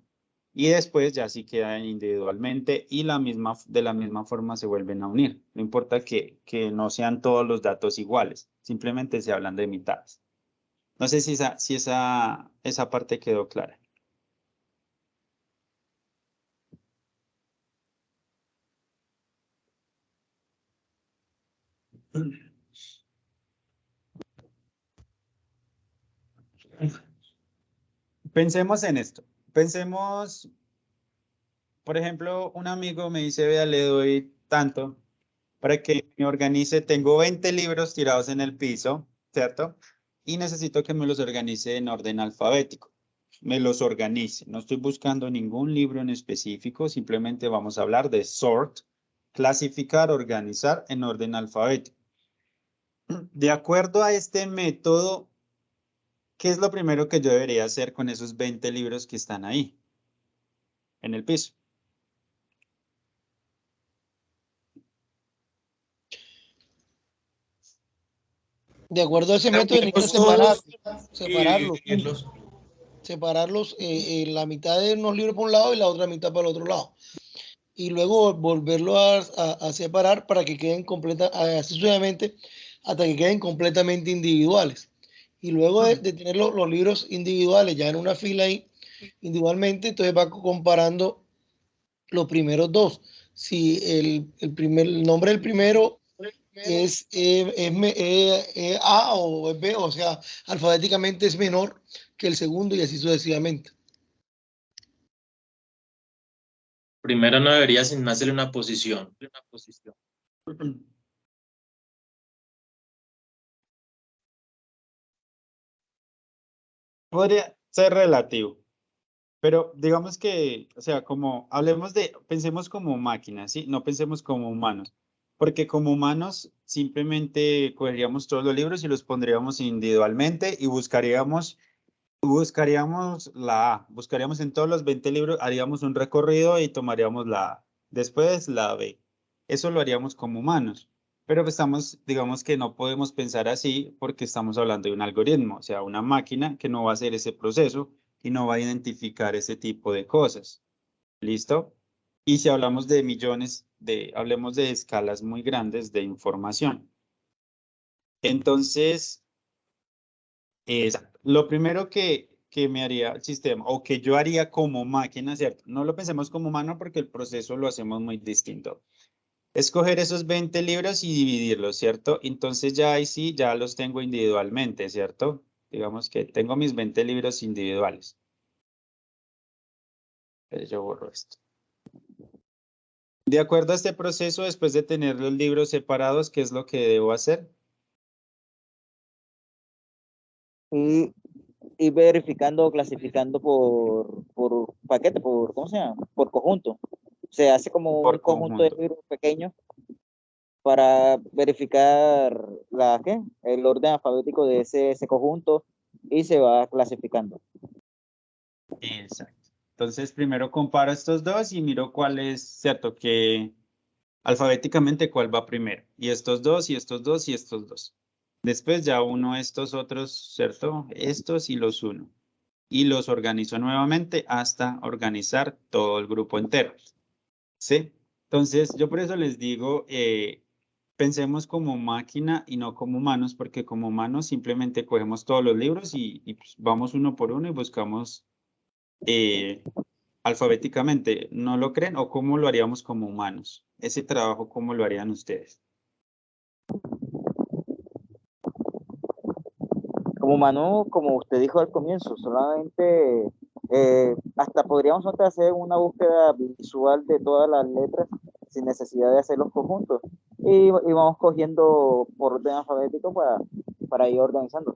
Y después ya sí quedan individualmente y de la misma forma se vuelven a unir. No importa que no sean todos los datos iguales, simplemente se hablan de mitades. No sé si esa parte quedó clara. Pensemos en esto. Pensemos, por ejemplo, un amigo me dice, vea, le doy tanto para que me organice. Tengo 20 libros tirados en el piso, ¿cierto? Y necesito que me los organice en orden alfabético. Me los organice. No estoy buscando ningún libro en específico, simplemente vamos a hablar de sort, clasificar, organizar en orden alfabético. De acuerdo a este método, ¿qué es lo primero que yo debería hacer con esos 20 libros que están ahí, en el piso? De acuerdo a ese método, necesito separarlos, la mitad de unos libros por un lado y la otra mitad para el otro lado. Y luego volverlo a separar para que queden así sucesivamente, hasta que queden completamente individuales. Y luego de tener los libros individuales ya en una fila ahí, individualmente, entonces va comparando los primeros dos. Si el nombre del primero es A o es B, o sea, alfabéticamente es menor que el segundo y así sucesivamente. Primero no debería asignarse una posición. podría ser relativo. Pero digamos que, o sea, como pensemos como máquinas, ¿sí? No pensemos como humanos. Porque como humanos simplemente cogeríamos todos los libros y los pondríamos individualmente y buscaríamos la A. Buscaríamos en todos los 20 libros, haríamos un recorrido y tomaríamos la A. Después la B. Eso lo haríamos como humanos. Pero digamos que no podemos pensar así porque estamos hablando de un algoritmo, o sea, una máquina que no va a hacer ese proceso y no va a identificar ese tipo de cosas. ¿Listo? Y si hablamos de hablemos de escalas muy grandes de información. Entonces, lo primero que me haría el sistema o que yo haría como máquina, ¿cierto? No lo pensemos como humano porque el proceso lo hacemos muy distinto. Escoger esos 20 libros y dividirlos, ¿cierto? Entonces ya ahí sí, ya los tengo individualmente, ¿cierto? Digamos que tengo mis 20 libros individuales. Yo borro esto. De acuerdo a este proceso, después de tener los libros separados, ¿qué es lo que debo hacer? Y verificando, clasificando por paquete, ¿cómo se llama? Por conjunto. Se hace como un conjunto de libros pequeños para verificar el orden alfabético de ese conjunto y se va clasificando. Exacto. Entonces, primero comparo estos dos y miro cuál es, ¿cierto? Que alfabéticamente cuál va primero. Y estos dos, y estos dos, y estos dos. Después ya uno estos otros, ¿cierto? Estos y los uno. Y los organizo nuevamente hasta organizar todo el grupo entero. ¿Sí? Entonces, yo por eso les digo, pensemos como máquina y no como humanos, porque como humanos simplemente cogemos todos los libros y pues, vamos uno por uno y buscamos alfabéticamente. ¿No lo creen? ¿O cómo lo haríamos como humanos? Ese trabajo, ¿cómo lo harían ustedes? Como humano, como usted dijo al comienzo, solamente hasta podríamos nosotros hacer una búsqueda visual de todas las letras sin necesidad de hacer los conjuntos y vamos cogiendo por orden alfabético para ir organizando.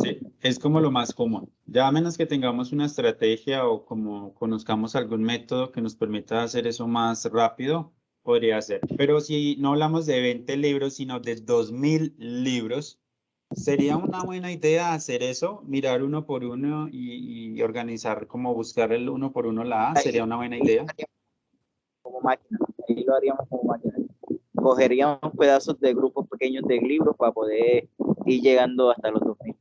Sí, es como lo más común. Ya a menos que tengamos una estrategia o como conozcamos algún método que nos permita hacer eso más rápido, podría ser. Pero si no hablamos de 20 libros, sino de 2000 libros, sería una buena idea hacer eso, mirar uno por uno y organizar, como buscar el uno por uno la A, sería una buena idea. Como máquina, ahí lo haríamos como máquina. Cogeríamos pedazos de grupos pequeños de libros para poder ir llegando hasta los 2000.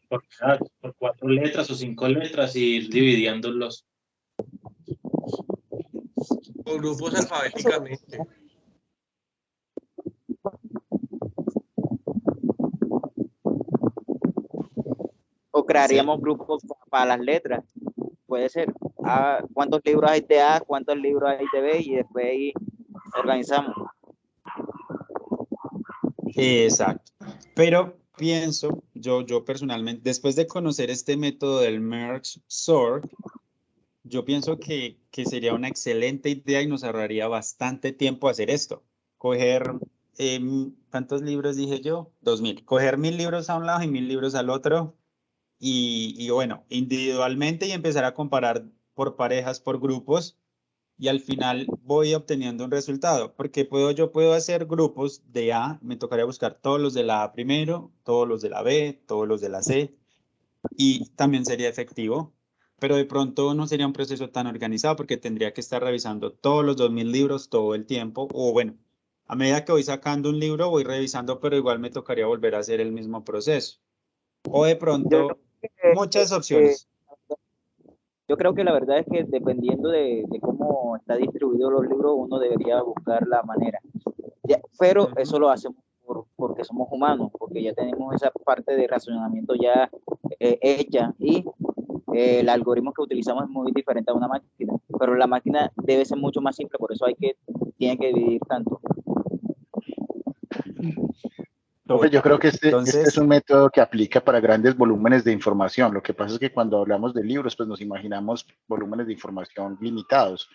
Por 4 letras o 5 letras y ir dividiéndolos. Por grupos alfabéticamente. O crearíamos grupos para las letras. Puede ser. ¿Cuántos libros hay de A? ¿Cuántos libros hay de B? Y después ahí organizamos. Exacto. Pero pienso, yo personalmente, después de conocer este método del merge sort, yo pienso que sería una excelente idea y nos ahorraría bastante tiempo hacer esto. Coger, ¿cuántos libros dije yo? 2000. Coger 1000 libros a un lado y 1000 libros al otro. Y bueno, individualmente y empezar a comparar por parejas, por grupos. Y al final voy obteniendo un resultado, porque yo puedo hacer grupos de A, me tocaría buscar todos los de la A primero, todos los de la B, todos los de la C, y también sería efectivo, pero de pronto no sería un proceso tan organizado porque tendría que estar revisando todos los 2000 libros todo el tiempo, o bueno, a medida que voy sacando un libro voy revisando, pero igual me tocaría volver a hacer el mismo proceso. O de pronto, muchas opciones. Yo creo que la verdad es que dependiendo de cómo está distribuido los libros, uno debería buscar la manera. Pero eso lo hacemos porque somos humanos, porque ya tenemos esa parte de razonamiento ya hecha y el algoritmo que utilizamos es muy diferente a una máquina. Pero la máquina debe ser mucho más simple, por eso tiene que dividir tanto. Profe, yo creo que este es Entonces, un método que aplica para grandes volúmenes de información. Lo que pasa es que cuando hablamos de libros, pues nos imaginamos volúmenes de información limitados.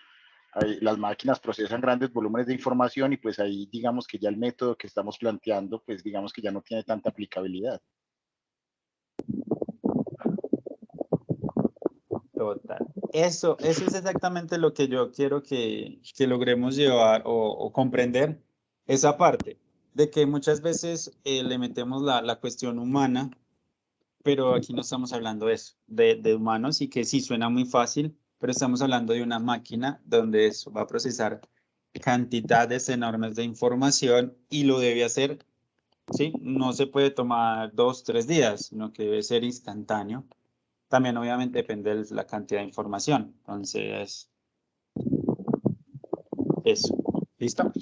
Las máquinas procesan grandes volúmenes de información y pues ahí digamos que ya el método que estamos planteando, pues digamos que ya no tiene tanta aplicabilidad. total. Eso es exactamente lo que yo quiero que logremos llevar o comprender esa parte, de que muchas veces le metemos la cuestión humana, pero aquí no estamos hablando de eso, de humanos, y que sí suena muy fácil, pero estamos hablando de una máquina donde eso va a procesar cantidades enormes de información y lo debe hacer, ¿sí? No se puede tomar 2, 3 días, sino que debe ser instantáneo. También obviamente depende de la cantidad de información. Entonces, eso. ¿Listo?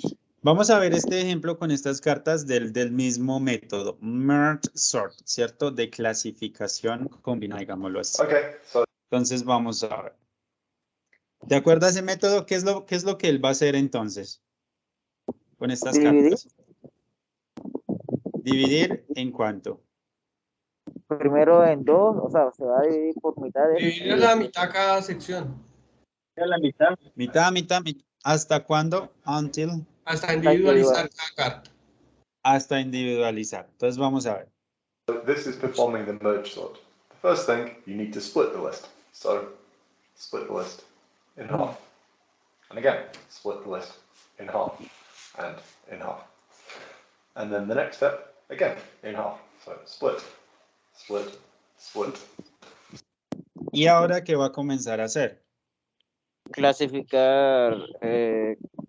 Vamos a ver este ejemplo con estas cartas del mismo método, merge sort, ¿cierto? De clasificación combinada, digámoslo así. Entonces vamos a ver. De acuerdo a ese método, ¿qué es lo que él va a hacer entonces con estas Dividir. cartas? Dividir en cuánto. Primero en 2, o sea, se va a dividir por mitades. Dividir la mitad cada sección. La mitad. Mitad. ¿Hasta cuándo? Until. Hasta individualizar cada carta. Hasta individualizar. Entonces vamos a ver. So this is performing the merge sort. The first thing, you need to split the list. So split the list in half. And again, split the list in half and in half. And then the next step, again, in half. So split, split, split. ¿Y ahora qué va a comenzar a hacer? Clasificar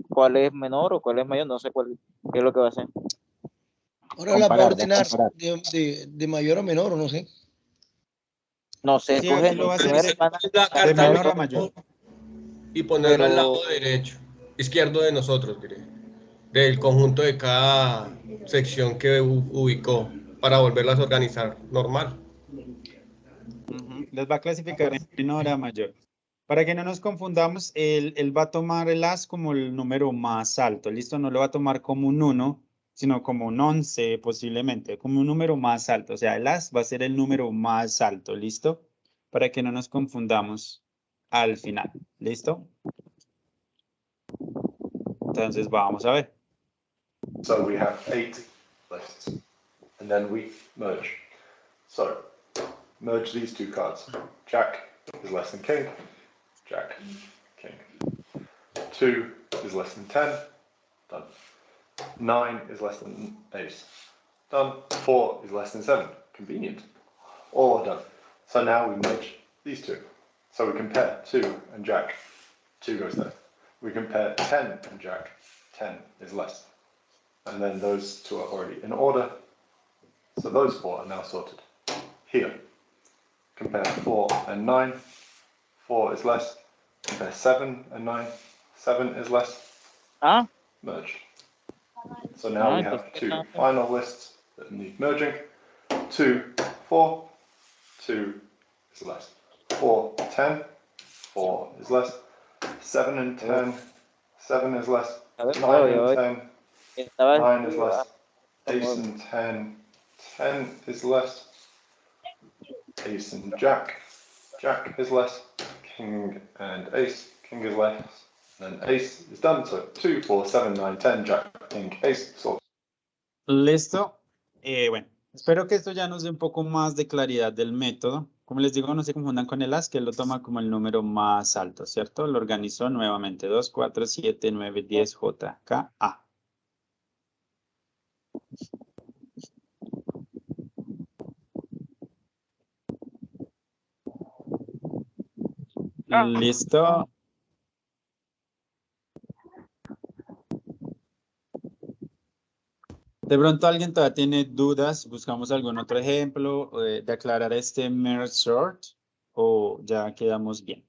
cuál es menor o cuál es mayor, no sé qué es lo que va a hacer. Ahora la va a ordenar de mayor a menor, o no sé. No sé, Sí, escoge aquí lo va a hacer La carta de menor a mayor. y ponerla al lado derecho, izquierdo de nosotros, diré, del conjunto de cada sección que ubicó para volverlas a organizar normal. Les va a clasificar en menor a mayor. Para que no nos confundamos, él va a tomar el as como el número más alto, ¿listo? No lo va a tomar como un 1, sino como un 11 posiblemente, como un número más alto. O sea, el as va a ser el número más alto, ¿listo? Para que no nos confundamos al final, ¿listo? Entonces vamos a ver. So we have 8 lists. And then we merge. So merge these two cards. Jack is less than king. Jack, king. 2 is less than 10. Done. 9 is less than ace. Done. 4 is less than 7. Convenient. All are done. So now we merge these two. So we compare 2 and Jack. 2 goes there. We compare 10 and Jack. 10 is less. And then those two are already in order. So those 4 are now sorted. Here. Compare 4 and 9. 4 is less. Compare 7 and 9. 7 is less. Merged. So now we have 2 final lists that need merging. 2, 4. 2 is less. 4, 10. 4 is less. 7 and 10. 7 is less. 9 and 10. 9 is less. Ace and 10. 10 is less. Ace and Jack. Jack is less. King and Ace. King is less. And then Ace is done. So 2, 4, 7, 9, 10. Jack, King, Ace. So Listo. Bueno, espero que esto ya nos dé un poco más de claridad del método. Como les digo, no se confundan con el as, que él lo toma como el número más alto, ¿cierto? Lo organizó nuevamente. 2, 4, 7, 9, 10, J, K, A. Listo. De pronto alguien todavía tiene dudas, buscamos algún otro ejemplo de aclarar este merge sort o ya quedamos bien.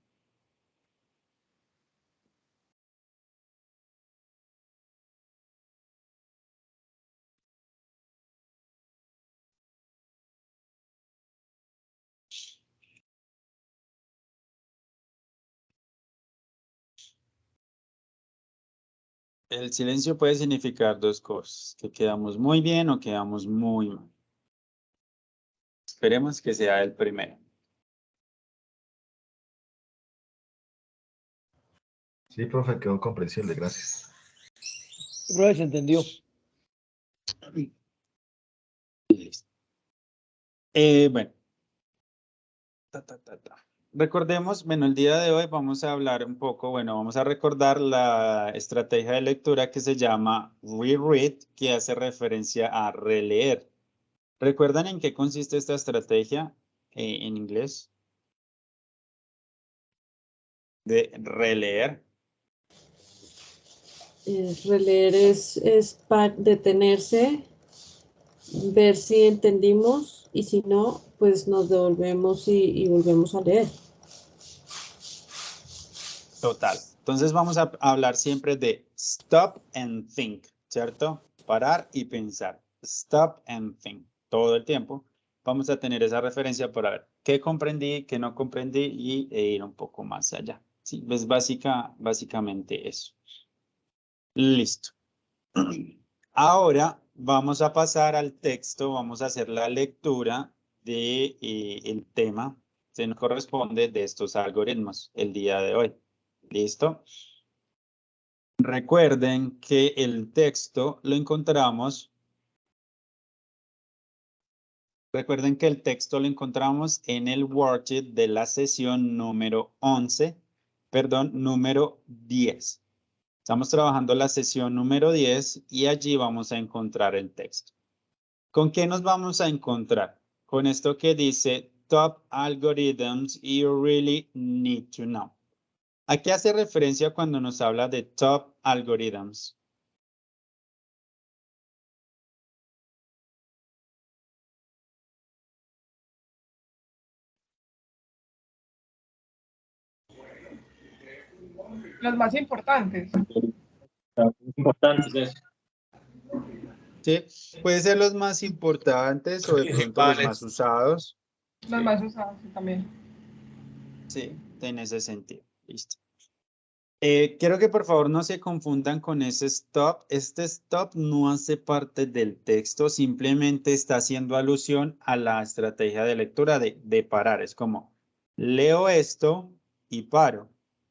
El silencio puede significar dos cosas, que quedamos muy bien o quedamos muy mal. Esperemos que sea el primero. Sí, profe, quedó comprensible, gracias. Profe, se entendió. Listo. Bueno. Recordemos, bueno, el día de hoy vamos a hablar un poco, bueno, vamos a recordar la estrategia de lectura que se llama reread, que hace referencia a releer. ¿Recuerdan en qué consiste esta estrategia en inglés? De releer. Releer es detenerse, ver si entendimos y si no, pues nos devolvemos y volvemos a leer. Total. Entonces vamos a hablar siempre de stop and think, ¿cierto? Parar y pensar. Stop and think. Todo el tiempo vamos a tener esa referencia para ver qué comprendí, qué no comprendí e ir un poco más allá. Sí, es básicamente eso. Listo. Ahora vamos a pasar al texto, vamos a hacer la lectura de el tema que nos corresponde de estos algoritmos el día de hoy. ¿Listo? Recuerden que el texto lo encontramos. Recuerden que el texto lo encontramos en el worksheet de la sesión número 10. Estamos trabajando la sesión número 10 y allí vamos a encontrar el texto. ¿Con qué nos vamos a encontrar? Con esto que dice Top Algorithms You Really Need to Know. ¿A qué hace referencia cuando nos habla de Top Algorithms? Los más importantes. Importantes. Sí, puede ser los más importantes o de pronto los más usados. Los más usados sí, también. Sí, en ese sentido. Listo. Quiero que por favor no se confundan con ese stop. Este stop no hace parte del texto, simplemente está haciendo alusión a la estrategia de lectura de parar. Es como, leo esto y paro.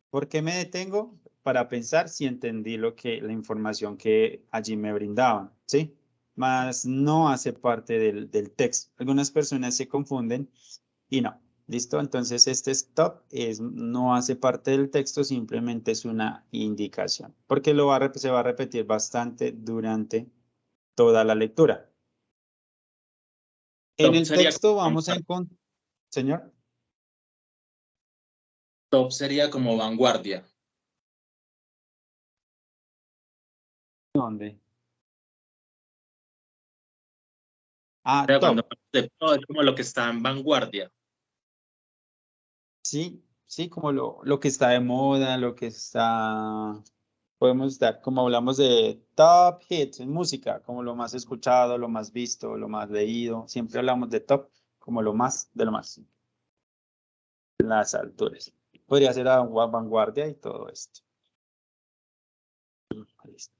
¿Por qué me detengo? Para pensar si entendí la información que allí me brindaban, ¿sí? Más no hace parte del texto. Algunas personas se confunden y no. ¿Listo? Entonces este stop no hace parte del texto, simplemente es una indicación, porque se va a repetir bastante durante toda la lectura. En el texto vamos a encontrar... Señor. Top sería como vanguardia. ¿Dónde? Ah, Pero top. es como lo que está en vanguardia. Sí, sí, como lo que está de moda, lo que está... Podemos dar, como hablamos de top hits en música, como lo más escuchado, lo más visto, lo más leído. Siempre hablamos de top como lo más de lo más. Las alturas. Podría ser a vanguardia y todo esto. Listo.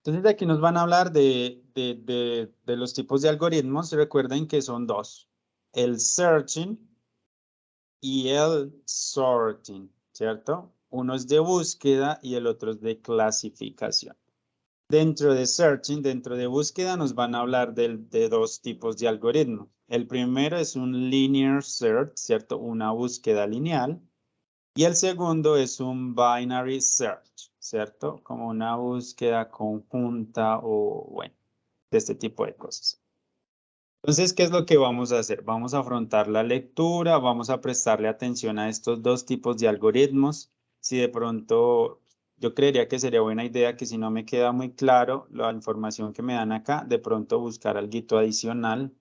Entonces aquí nos van a hablar de los tipos de algoritmos. Recuerden que son dos. El searching y el sorting, ¿cierto? Uno es de búsqueda y el otro es de clasificación. Dentro de searching, dentro de búsqueda, nos van a hablar de dos tipos de algoritmos. El primero es un linear search, ¿cierto? Una búsqueda lineal. Y el segundo es un binary search, ¿cierto? Como una búsqueda conjunta o, bueno, de este tipo de cosas. Entonces, ¿qué es lo que vamos a hacer? Vamos a afrontar la lectura, vamos a prestarle atención a estos dos tipos de algoritmos. Si de pronto, yo creería que sería buena idea que si no me queda muy claro la información que me dan acá, de pronto buscar algo adicional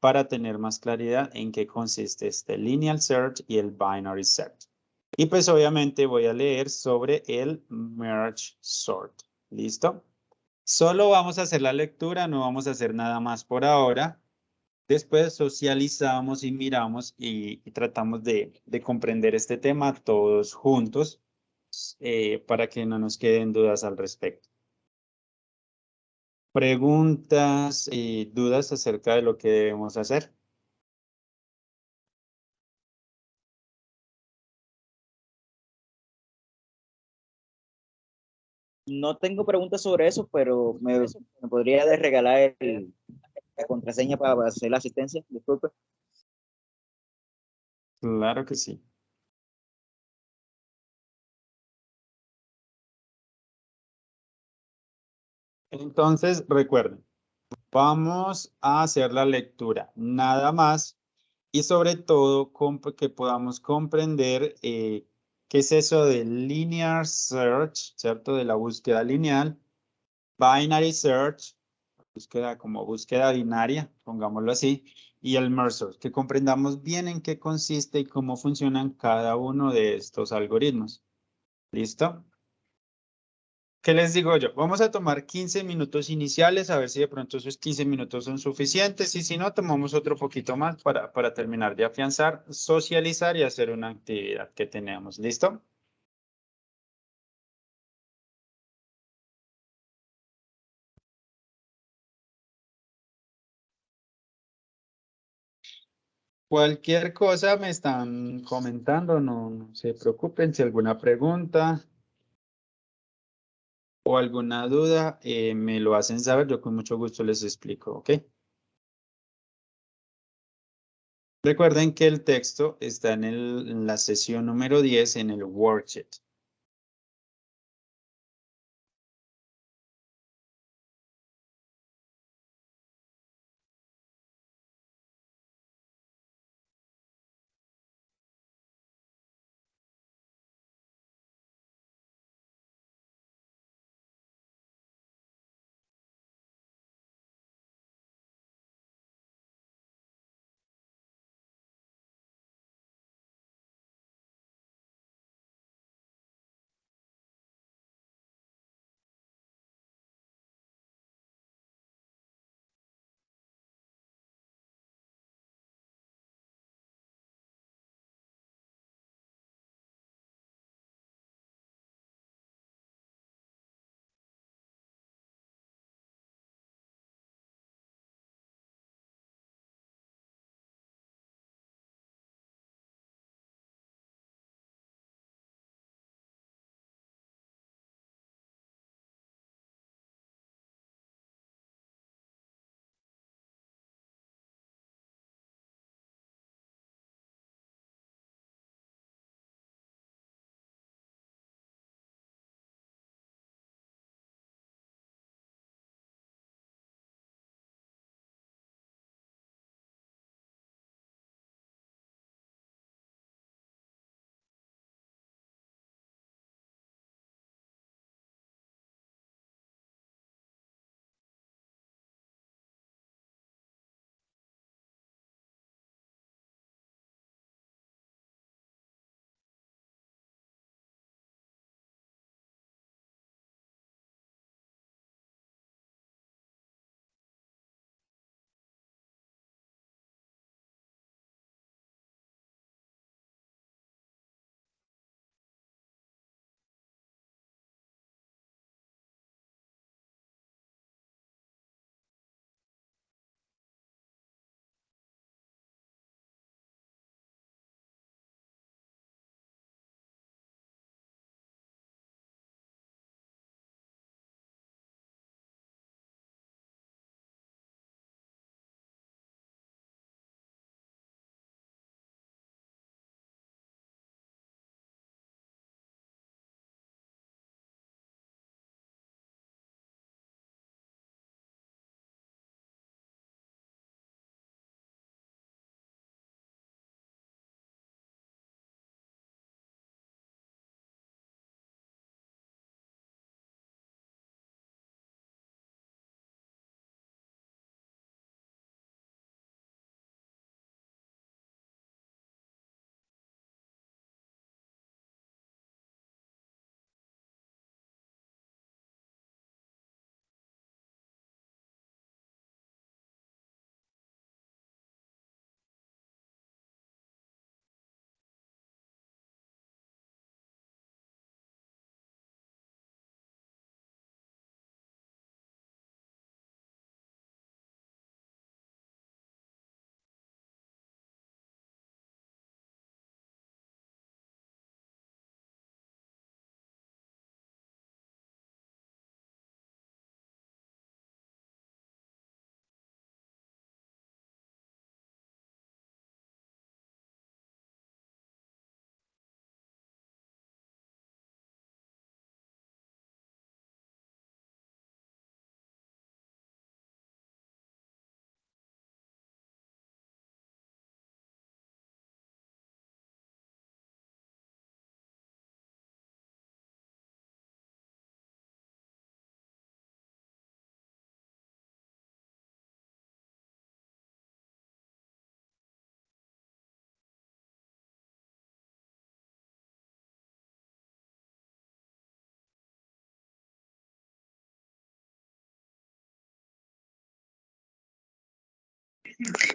para tener más claridad en qué consiste este linear search y el binary search. Y pues obviamente voy a leer sobre el merge sort. ¿Listo? Solo vamos a hacer la lectura, no vamos a hacer nada más por ahora. Después socializamos y miramos y tratamos de comprender este tema todos juntos para que no nos queden dudas al respecto. preguntas y dudas acerca de lo que debemos hacer. No tengo preguntas sobre eso, pero me podría regalar la contraseña para hacer la asistencia. Disculpe. Claro que sí. Entonces, recuerden, vamos a hacer la lectura, nada más, y sobre todo que podamos comprender qué es eso de linear search, ¿cierto? De la búsqueda lineal, binary search, búsqueda como búsqueda binaria, pongámoslo así, y el merge search, que comprendamos bien en qué consiste y cómo funcionan cada uno de estos algoritmos. ¿Listo? ¿Qué les digo yo? Vamos a tomar 15 minutos iniciales, a ver si de pronto esos 15 minutos son suficientes y si no, tomamos otro poquito más para terminar de afianzar, socializar y hacer una actividad que tenemos. ¿Listo? Cualquier cosa me están comentando, no se preocupen si alguna pregunta o alguna duda me lo hacen saber, yo con mucho gusto les explico, ¿ok? Recuerden que el texto está en la sesión número 10 en el worksheet.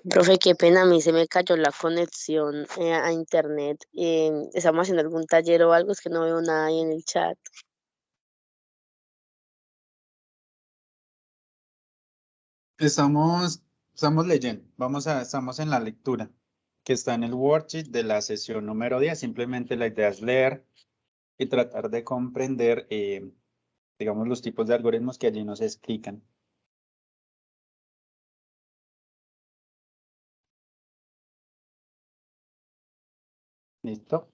Profe, qué pena, a mí se me cayó la conexión a internet. Estamos haciendo algún taller o algo, es que no veo nada ahí en el chat. Estamos leyendo, estamos en la lectura que está en el worksheet de la sesión número 10. Simplemente la idea es leer y tratar de comprender, digamos, los tipos de algoritmos que allí nos explican. ¿Listo?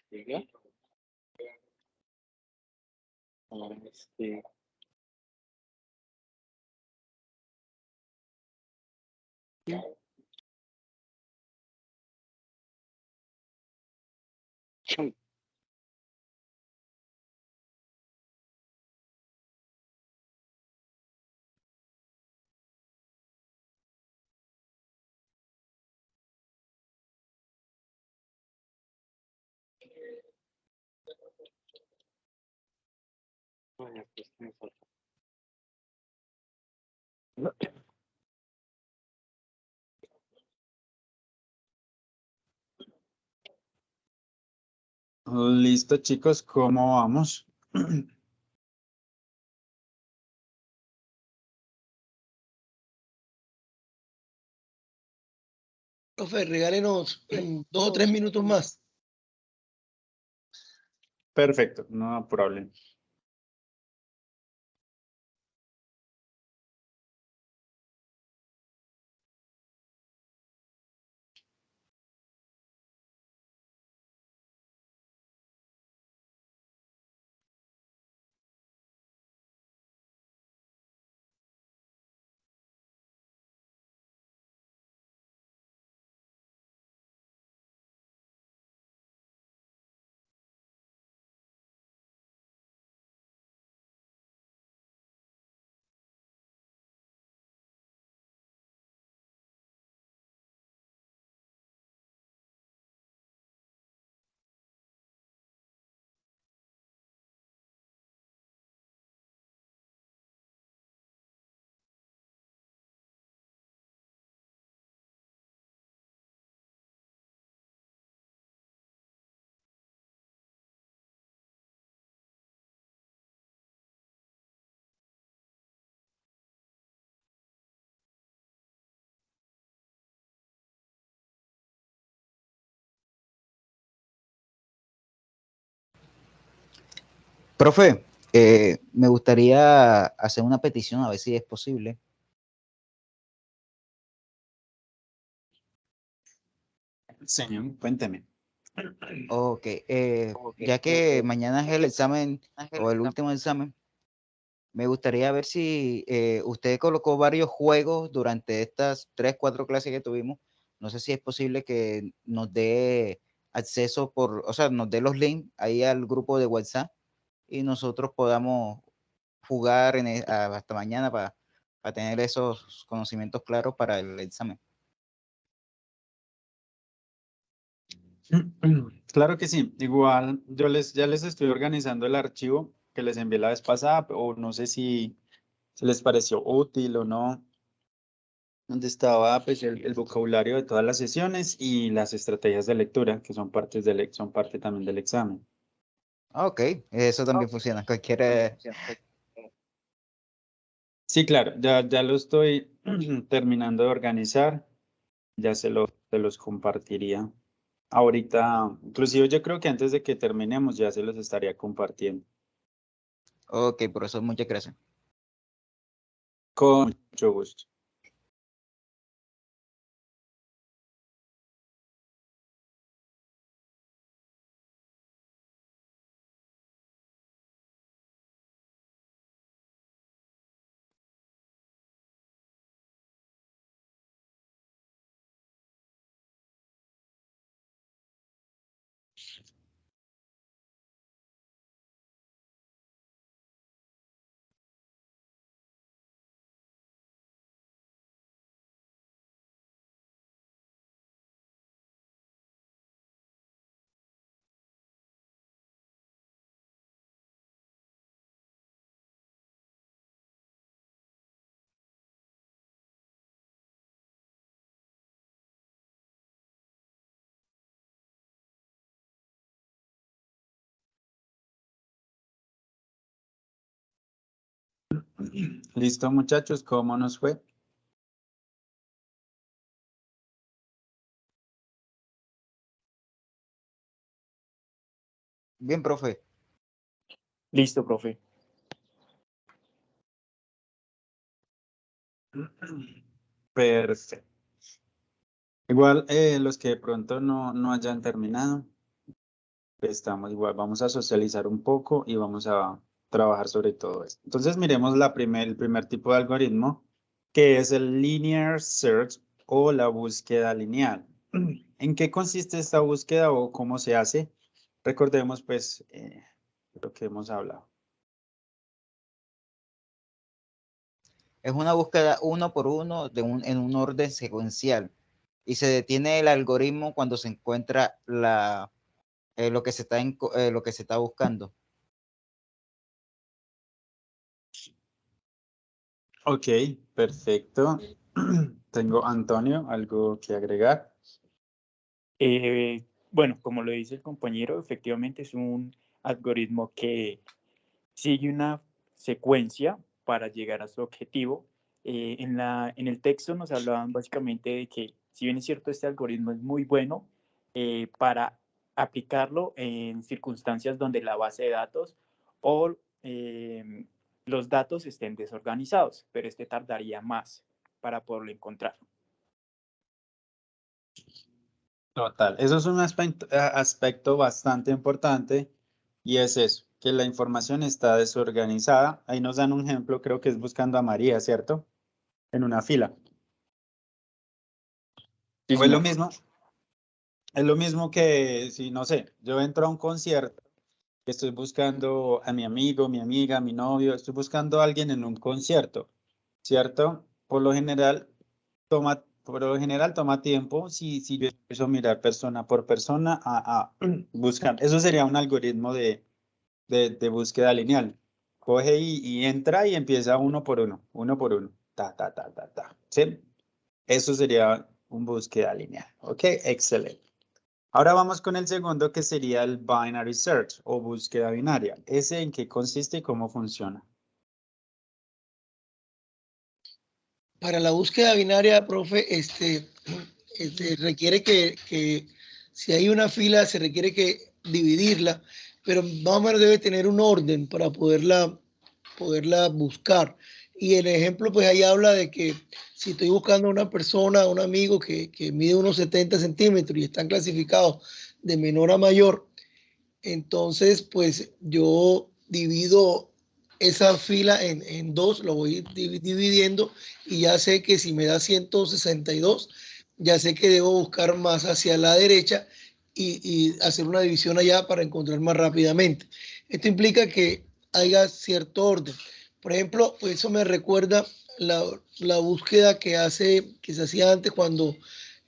Sigue. Listo, chicos, ¿cómo vamos? Profe, regálenos 2 o 3 minutos más. Perfecto, no problema. Profe, me gustaría hacer una petición, a ver si es posible. Señor, cuénteme. Ok, ya que mañana es el examen o el último examen, me gustaría ver si usted colocó varios juegos durante estas 3, 4 clases que tuvimos. No sé si es posible que nos dé acceso o sea, nos dé los links ahí al grupo de WhatsApp y nosotros podamos jugar hasta mañana para tener esos conocimientos claros para el examen. Claro que sí. Igual yo ya les estoy organizando el archivo que les envié la vez pasada, o no sé si les pareció útil o no, donde estaba pues el vocabulario de todas las sesiones y las estrategias de lectura, que son son parte también del examen. Ok, eso también funciona. Cualquier. Sí, claro, ya lo estoy terminando de organizar, ya se los compartiría. Ahorita, inclusive yo creo que antes de que terminemos ya se los estaría compartiendo. Ok, profesor, muchas gracias. Con mucho gusto. Listo, muchachos, ¿cómo nos fue? Bien, profe. Listo, profe. Perfecto. Igual los que de pronto no hayan terminado, estamos igual, vamos a socializar un poco y vamos a trabajar sobre todo esto. Entonces miremos el primer tipo de algoritmo, que es el linear search o la búsqueda lineal. ¿En qué consiste esta búsqueda o cómo se hace? Recordemos pues lo que hemos hablado. Es una búsqueda uno por uno en un orden secuencial y se detiene el algoritmo cuando se encuentra lo que se está buscando. Ok, perfecto. Tengo Antonio, ¿algo que agregar? Bueno, como lo dice el compañero, efectivamente es un algoritmo que sigue una secuencia para llegar a su objetivo. En el texto nos hablaban básicamente de que, si bien es cierto, este algoritmo es muy bueno para aplicarlo en circunstancias donde la base de datos o los datos estén desorganizados, pero este tardaría más para poderlo encontrar. Total, eso es un aspecto bastante importante y es eso, que la información está desorganizada. Ahí nos dan un ejemplo, creo que es buscando a María, ¿cierto? En una fila. Sí, O es lo señor. mismo, es lo mismo que si, no sé, yo entro a un concierto, estoy buscando a mi amigo, mi amiga, mi novio, estoy buscando a alguien en un concierto, ¿cierto? Por lo general toma tiempo si yo empiezo a mirar persona por persona a buscar. Eso sería un algoritmo de búsqueda lineal. Coge y entra y empieza uno por uno, ta, ta, ta, ta, ta. ¿Sí? Eso sería un búsqueda lineal. Ok, excelente. Ahora vamos con el segundo, que sería el binary search o búsqueda binaria. ¿Ese en qué consiste y cómo funciona? Para la búsqueda binaria, profe, requiere que si hay una fila, se requiere que dividirla, pero más o menos debe tener un orden para poderla buscar. Y el ejemplo, pues ahí habla de que si estoy buscando a una persona, a un amigo que mide unos 70 centímetros y están clasificados de menor a mayor, entonces pues yo divido esa fila en dos, lo voy dividiendo y ya sé que si me da 162, ya sé que debo buscar más hacia la derecha y hacer una división allá para encontrar más rápidamente. Esto implica que haya cierto orden. Por ejemplo, pues eso me recuerda la búsqueda que se hacía antes cuando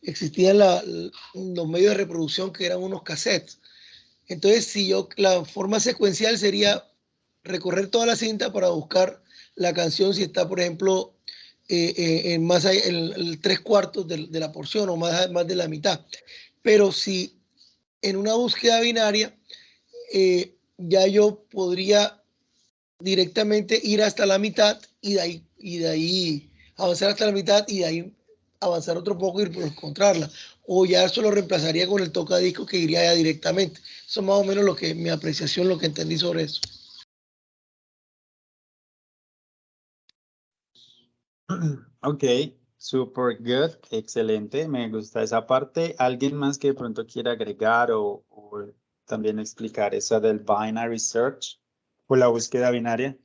existían los medios de reproducción que eran unos cassettes. Entonces, la forma secuencial sería recorrer toda la cinta para buscar la canción si está, por ejemplo, en más el 3/4 de la porción o más de la mitad. Pero si en una búsqueda binaria, ya yo podría directamente ir hasta la mitad y de ahí avanzar hasta la mitad y de ahí avanzar otro poco y por encontrarla. O ya eso lo reemplazaría con el tocadiscos que iría ya directamente. Eso es más o menos mi apreciación, lo que entendí sobre eso. Ok, super good, excelente, me gusta esa parte. ¿Alguien más que de pronto quiera agregar o también explicar esa del binary search o la búsqueda binaria?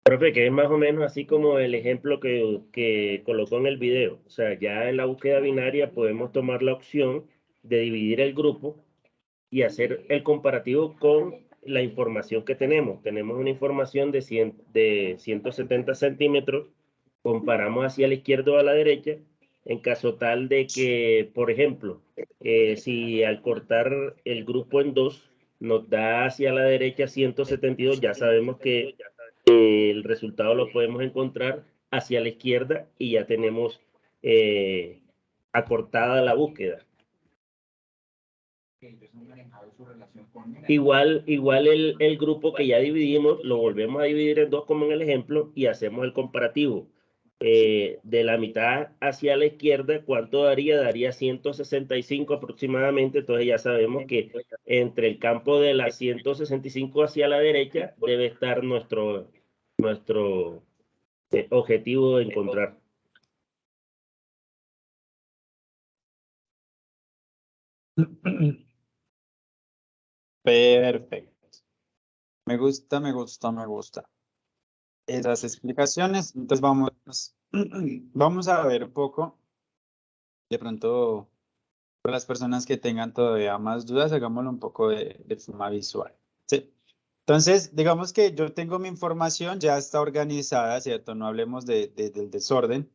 Profe, que es más o menos así como el ejemplo que colocó en el video. O sea, ya en la búsqueda binaria podemos tomar la opción de dividir el grupo y hacer el comparativo con la información que tenemos. Tenemos una información de 170 centímetros, comparamos hacia la izquierda o a la derecha, en caso tal de que, por ejemplo, si al cortar el grupo en dos nos da hacia la derecha 172, ya sabemos que el resultado lo podemos encontrar hacia la izquierda y ya tenemos acortada la búsqueda. Igual el grupo que ya dividimos, lo volvemos a dividir en dos como en el ejemplo y hacemos el comparativo. De la mitad hacia la izquierda, ¿cuánto daría? Daría 165 aproximadamente. Entonces ya sabemos que entre el campo de las 165 hacia la derecha debe estar nuestro objetivo de encontrar. Perfecto. Me gusta, me gusta, me gusta. Esas explicaciones. Entonces vamos a ver un poco. De pronto, para las personas que tengan todavía más dudas, hagámoslo un poco de forma visual. ¿Sí? Entonces, digamos que yo tengo mi información, ya está organizada, ¿cierto? No hablemos del desorden.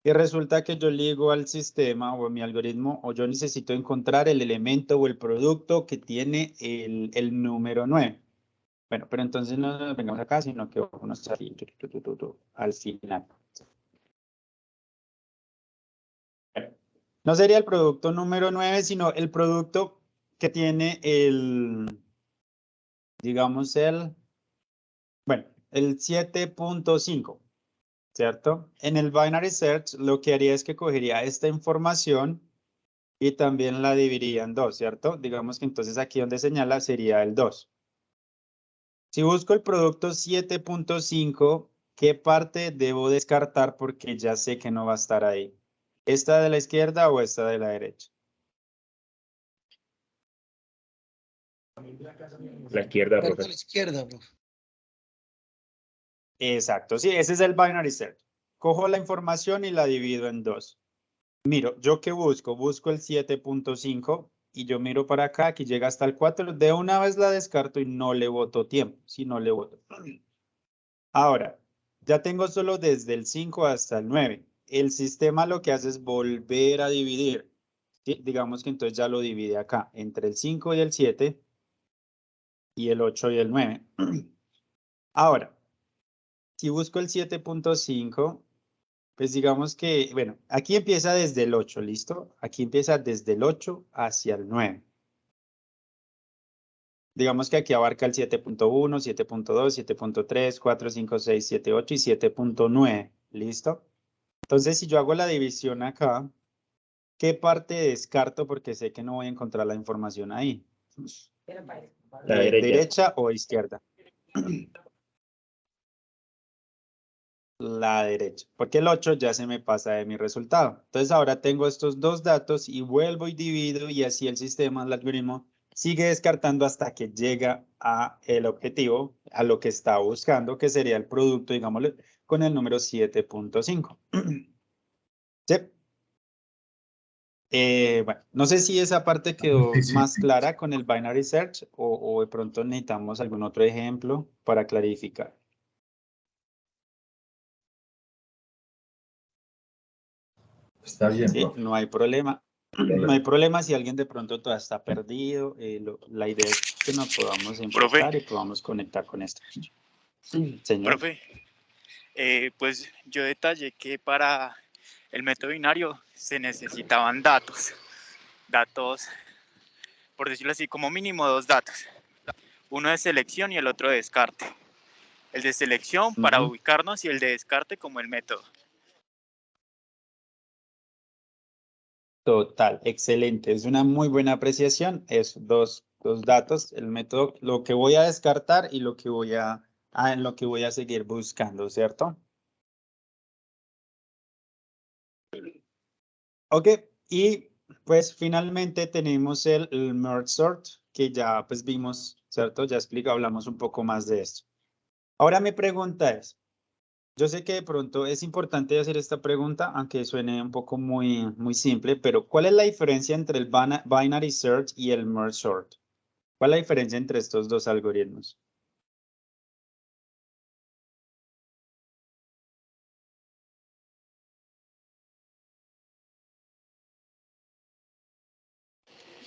Y resulta que yo ligo al sistema o a mi algoritmo, o yo necesito encontrar el elemento o el producto que tiene el número 9. Bueno, pero entonces no nos vengamos acá, sino que vamos a ir al final. No sería el producto número 9, sino el producto que tiene digamos bueno, el 7.5, ¿cierto? En el binary search lo que haría es que cogería esta información y también la dividiría en dos, ¿cierto? Digamos que entonces aquí donde señala sería el 2. Si busco el producto 7.5, ¿qué parte debo descartar porque ya sé que no va a estar ahí? ¿Esta de la izquierda o esta de la derecha? La izquierda, A profe. la izquierda, profe. Exacto, sí, ese es el binary search. Cojo la información y la divido en dos. Miro, ¿yo qué busco? Busco el 7.5 y yo miro para acá, aquí llega hasta el 4. De una vez la descarto y no le boto tiempo, si no le boto. Ahora, ya tengo solo desde el 5 hasta el 9. El sistema lo que hace es volver a dividir. ¿Sí? Digamos que entonces ya lo divide acá, entre el 5 y el 7 y el 8 y el 9. Ahora, si busco el 7.5, pues digamos que, bueno, aquí empieza desde el 8, ¿listo? Aquí empieza desde el 8 hacia el 9. Digamos que aquí abarca el 7.1, 7.2, 7.3, 4, 5, 6, 7, 8 y 7.9, ¿listo? Entonces, si yo hago la división acá, ¿qué parte descarto? Porque sé que no voy a encontrar la información ahí. La derecha. ¿Derecha o izquierda? La derecha, porque el 8 ya se me pasa de mi resultado. Entonces ahora tengo estos dos datos y vuelvo y divido y así el sistema, el algoritmo, sigue descartando hasta que llega a el objetivo, a lo que está buscando, que sería el producto, digámosle, con el número 7.5. ¿Sí? Bueno, no sé si esa parte quedó más clara con el binary search o de pronto necesitamos algún otro ejemplo para clarificar. Está bien, Sí, profe. no hay problema. No hay problema si alguien de pronto todavía está perdido. La idea es que nos podamos enfocar y podamos conectar con esto. Señor. Profe, pues yo detallé que para el método binario se necesitaban datos, por decirlo así, como mínimo dos datos. Uno de selección y el otro de descarte. El de selección para ubicarnos y el de descarte como el método. Total, excelente. Es una muy buena apreciación. Es dos datos, el método, lo que voy a descartar y lo que en lo que voy a seguir buscando, ¿cierto? Ok, y pues finalmente tenemos el merge sort, que ya pues vimos, ¿cierto? Ya hablamos un poco más de esto. Ahora mi pregunta es, yo sé que de pronto es importante hacer esta pregunta, aunque suene un poco muy simple, pero ¿cuál es la diferencia entre el binary search y el merge sort? ¿Cuál es la diferencia entre estos dos algoritmos?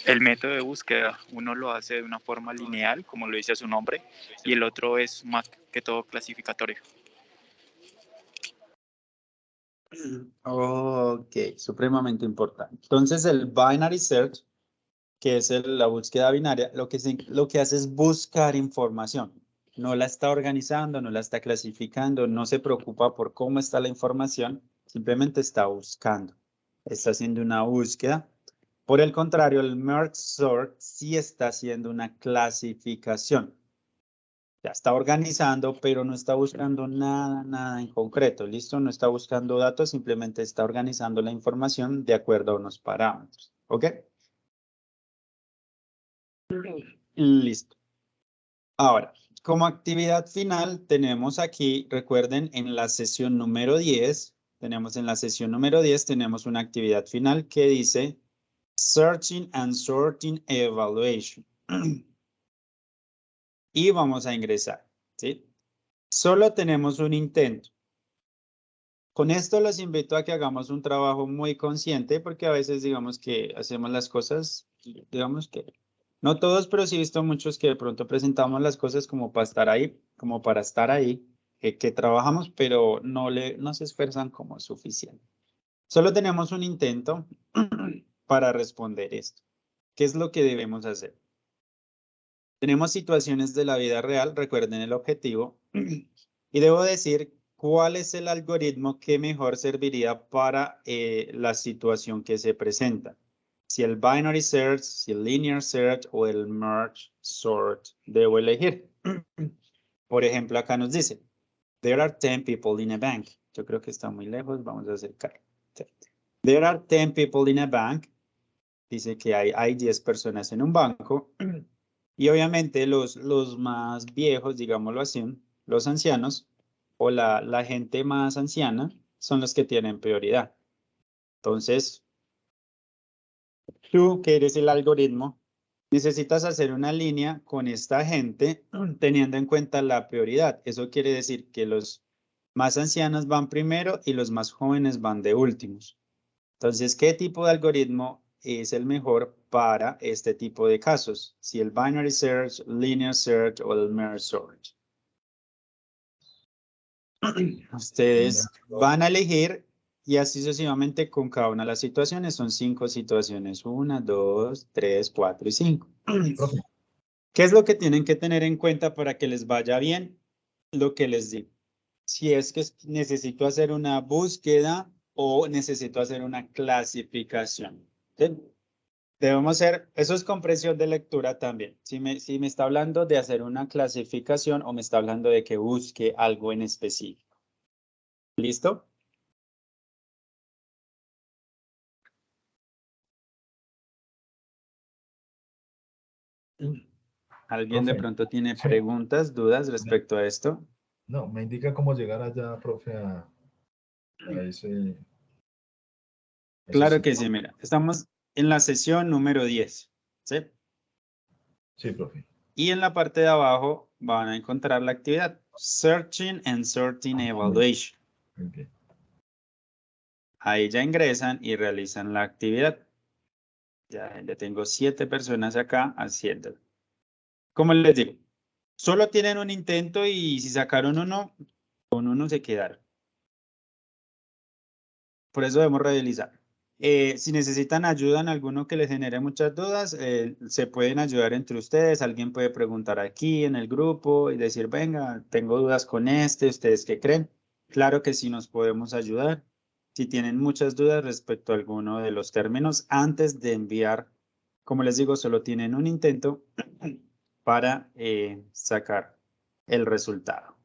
El método de búsqueda, uno lo hace de una forma lineal, como lo dice su nombre, y el otro es más que todo clasificatorio. Ok, supremamente importante. Entonces el binary search, que es la búsqueda binaria, lo que hace es buscar información. No la está organizando, no la está clasificando, no se preocupa por cómo está la información, simplemente está buscando. Está haciendo una búsqueda. Por el contrario, el merge sort sí está haciendo una clasificación. Ya está organizando, pero no está buscando nada en concreto. ¿Listo? No está buscando datos, simplemente está organizando la información de acuerdo a unos parámetros. ¿Ok? Listo. Ahora, como actividad final, tenemos aquí, recuerden, en la sesión número 10, tenemos una actividad final que dice Searching and Sorting Evaluation. Y vamos a ingresar, ¿sí? Solo tenemos un intento. Con esto los invito a que hagamos un trabajo muy consciente porque a veces digamos que hacemos las cosas, digamos que no todos, pero sí he visto muchos que de pronto presentamos las cosas como para estar ahí, que trabajamos, pero no se esfuerzan como suficiente. Solo tenemos un intento para responder esto. ¿Qué es lo que debemos hacer? Tenemos situaciones de la vida real, recuerden el objetivo, y debo decir cuál es el algoritmo que mejor serviría para la situación que se presenta. Si el binary search, si el linear search o el merge sort debo elegir. Por ejemplo, acá nos dice, there are 10 people in a bank. Yo creo que está muy lejos, vamos a acercar. There are 10 people in a bank. Dice que hay 10 personas en un banco. Y obviamente los más viejos, digámoslo así, los ancianos o la gente más anciana son los que tienen prioridad. Entonces, tú que eres el algoritmo, necesitas hacer una línea con esta gente teniendo en cuenta la prioridad. Eso quiere decir que los más ancianos van primero y los más jóvenes van de últimos. Entonces, ¿qué tipo de algoritmo es el mejor para este tipo de casos? Si el binary search, linear search o el merge search. Ustedes van a elegir y así sucesivamente con cada una de las situaciones. Son 5 situaciones. 1, 2, 3, 4 y 5. ¿Qué es lo que tienen que tener en cuenta para que les vaya bien? Lo que les digo. Si es que necesito hacer una búsqueda o necesito hacer una clasificación. ¿Sí? Debemos hacer, eso es comprensión de lectura también. Si me está hablando de hacer una clasificación o me está hablando de que busque algo en específico. ¿Listo? ¿Alguien de Profe, pronto tiene sí. preguntas, dudas respecto a esto? No, me indica cómo llegar allá, profe, a ese Claro sitio. que sí, mira, estamos en la sesión número 10, ¿sí? Sí, profe. Y en la parte de abajo van a encontrar la actividad Searching and Sorting Evaluation. Okay. Ahí ya ingresan y realizan la actividad. Ya tengo 7 personas acá haciendo. Como les digo, solo tienen un intento y si sacaron uno, con uno se quedaron. Por eso debemos realizar. Si necesitan ayuda en alguno que les genere muchas dudas, se pueden ayudar entre ustedes. Alguien puede preguntar aquí en el grupo y decir, venga, tengo dudas con ¿ustedes qué creen? Claro que sí nos podemos ayudar. Si tienen muchas dudas respecto a alguno de los términos, antes de enviar, como les digo, solo tienen un intento para sacar el resultado.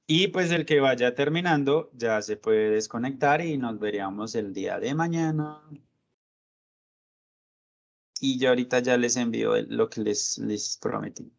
Y pues el que vaya terminando ya se puede desconectar y nos veríamos el día de mañana. Y yo ahorita ya les envío lo que les prometí.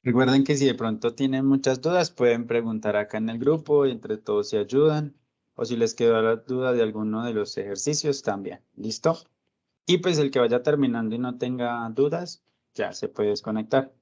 Recuerden que si de pronto tienen muchas dudas, pueden preguntar acá en el grupo y entre todos se ayudan. O si les quedó la duda de alguno de los ejercicios, también. ¿Listo? Y pues el que vaya terminando y no tenga dudas, ya se puede desconectar.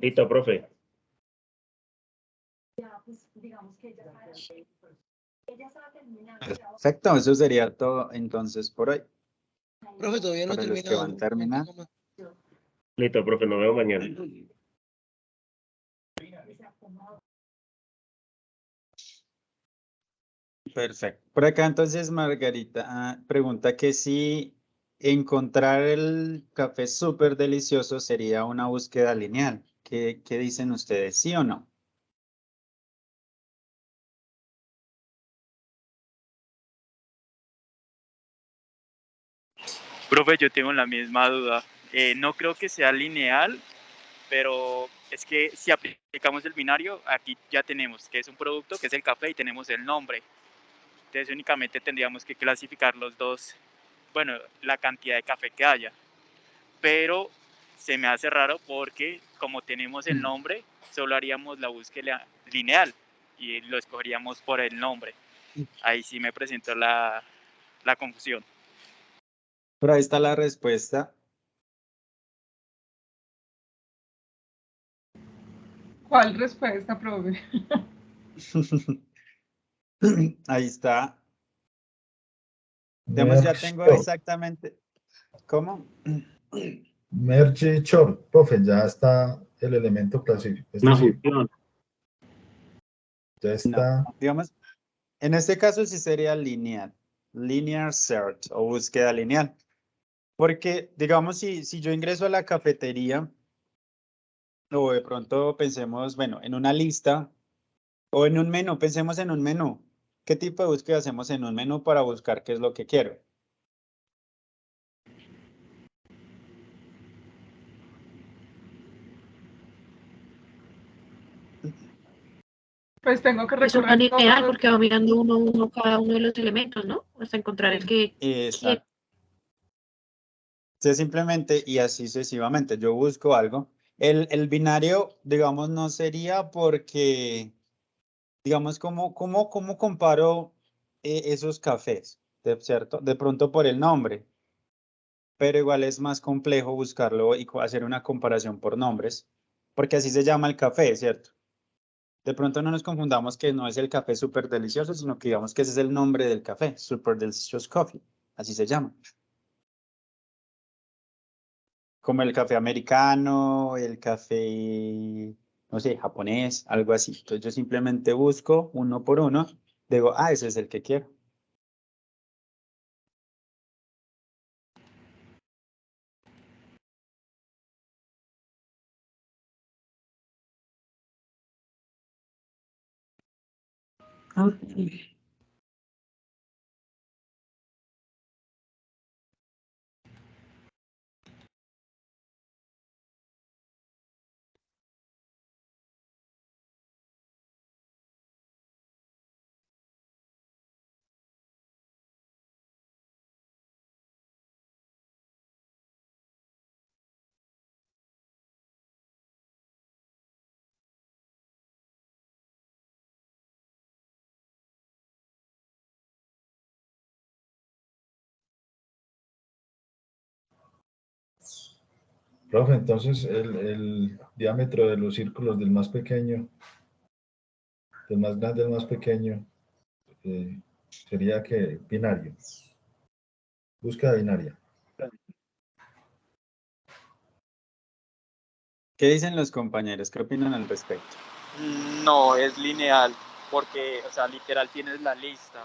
Listo, profe. Perfecto, eso sería todo entonces por hoy. Profe, todavía no he Para los que van terminado. terminando. Listo, profe, nos vemos mañana. Perfecto. Por acá entonces Margarita pregunta que si encontrar el café súper delicioso sería una búsqueda lineal. ¿Qué dicen ustedes? ¿Sí o no? Profe, yo tengo la misma duda. No creo que sea lineal, pero es que si aplicamos el binario, aquí ya tenemos que es un producto, que es el café, y tenemos el nombre. Entonces únicamente tendríamos que clasificar los dos, bueno, la cantidad de café que haya. Pero se me hace raro porque como tenemos el nombre, solo haríamos la búsqueda lineal y lo escogeríamos por el nombre. Ahí sí me presentó la confusión. Pero ahí está la respuesta. ¿Cuál respuesta, profe? Ahí está. Digamos, ya tengo exactamente. ¿Cómo? Merge short, profe, ya está el elemento clasificado. Ya está. No, digamos, en este caso sí sería lineal. Linear search o búsqueda lineal. Porque, digamos, si yo ingreso a la cafetería o de pronto pensemos, bueno, en una lista o en un menú, pensemos en un menú. ¿Qué tipo de búsqueda hacemos en un menú para buscar qué es lo que quiero? Pues tengo que Es una recorrer lineal todo. porque va mirando uno a uno cada uno de los elementos, ¿no? Hasta encontrar el que quiere. Exacto. Sí, simplemente y así sucesivamente. Yo busco algo. El binario, digamos, no sería porque, digamos, ¿cómo comparo esos cafés? ¿Cierto? De pronto por el nombre, pero igual es más complejo buscarlo y hacer una comparación por nombres, porque así se llama el café, ¿cierto? De pronto no nos confundamos que no es el café súper delicioso, sino que digamos que ese es el nombre del café, Super Delicious Coffee, así se llama. Como el café americano, el café, no sé, japonés, algo así. Entonces yo simplemente busco uno por uno, digo, ese es el que quiero. Ok. Profe, entonces el diámetro de los círculos del más pequeño, del más grande al más pequeño, sería que binario. Búsqueda binaria. ¿Qué dicen los compañeros? ¿Qué opinan al respecto? No, es lineal, porque, o sea, literal tienes la lista.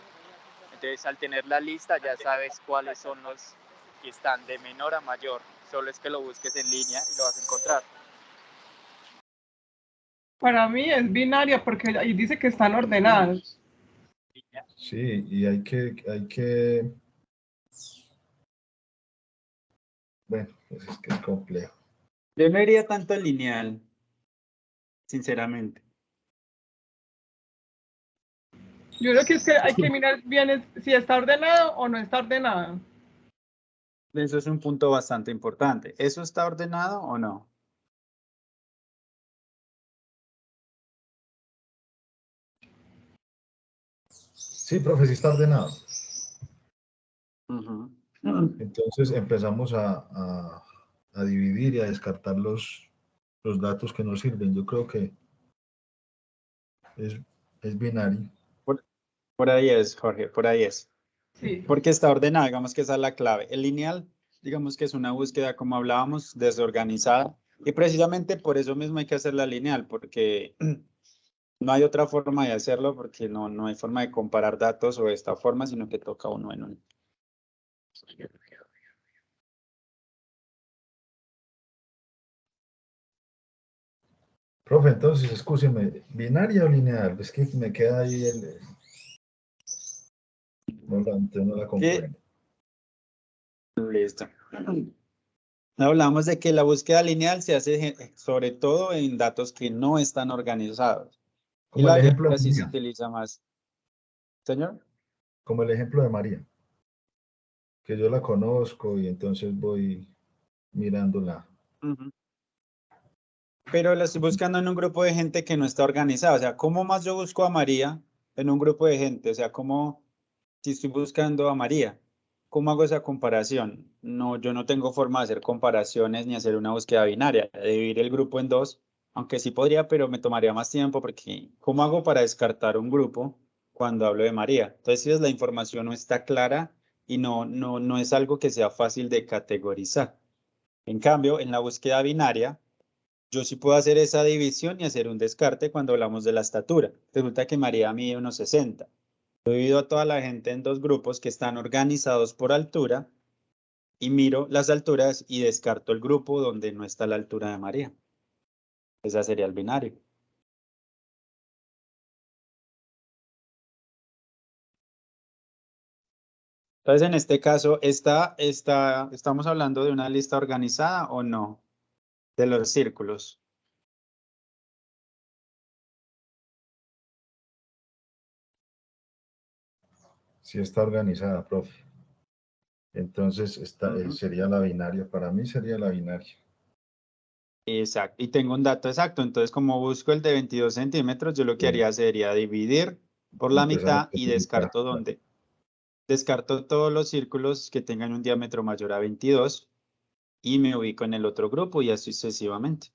Entonces, al tener la lista ya sabes cuáles son los que están de menor a mayor. Solo es que lo busques en línea y lo vas a encontrar. Para mí es binaria porque ahí dice que están ordenados. Sí, y hay que, bueno, pues es que es complejo. Yo no iría tanto lineal, sinceramente. Yo creo que es que hay que mirar bien si está ordenado o no está ordenado. Eso es un punto bastante importante. ¿Eso está ordenado o no? Sí, profe, sí está ordenado. Ujú. Entonces empezamos a dividir y a descartar los datos que nos sirven. Yo creo que es binario. Por ahí es, Jorge, por ahí es. Sí. Porque está ordenado, digamos que esa es la clave. El lineal, digamos que es una búsqueda, como hablábamos, desorganizada. Y precisamente por eso mismo hay que hacerla lineal, porque no hay otra forma de hacerlo, porque no hay forma de comparar datos o de esta forma, sino que toca uno en uno. Profe, entonces, escúcheme, ¿binaria o lineal? Es que me queda ahí no la comprendo. Listo. Hablamos de que la búsqueda lineal se hace sobre todo en datos que no están organizados. Y Como la el ejemplo algebra de sí se María. utiliza más. ¿Señor? Como el ejemplo de María, que yo la conozco y entonces voy mirándola. Ujú. Pero la estoy buscando en un grupo de gente que no está organizada. O sea, ¿cómo más yo busco a María en un grupo de gente? O sea, ¿cómo si estoy buscando a María? ¿Cómo hago esa comparación? No, yo no tengo forma de hacer comparaciones ni hacer una búsqueda binaria, de dividir el grupo en dos, aunque sí podría, pero me tomaría más tiempo porque ¿cómo hago para descartar un grupo cuando hablo de María? Entonces, si la información no está clara y no es algo que sea fácil de categorizar. En cambio, en la búsqueda binaria, yo sí puedo hacer esa división y hacer un descarte cuando hablamos de la estatura. Resulta que María mide unos 60. Yo divido a toda la gente en dos grupos que están organizados por altura y miro las alturas y descarto el grupo donde no está la altura de María. Ese sería el binario. Entonces, en este caso, ¿estamos hablando de una lista organizada o no? De los círculos. Sí está organizada, profe. Entonces sería la binaria. Para mí sería la binaria. Exacto. Y tengo un dato exacto. Entonces, como busco el de 22 centímetros, yo lo que haría sería dividir por la mitad y descarto todos los círculos que tengan un diámetro mayor a 22 y me ubico en el otro grupo y así sucesivamente.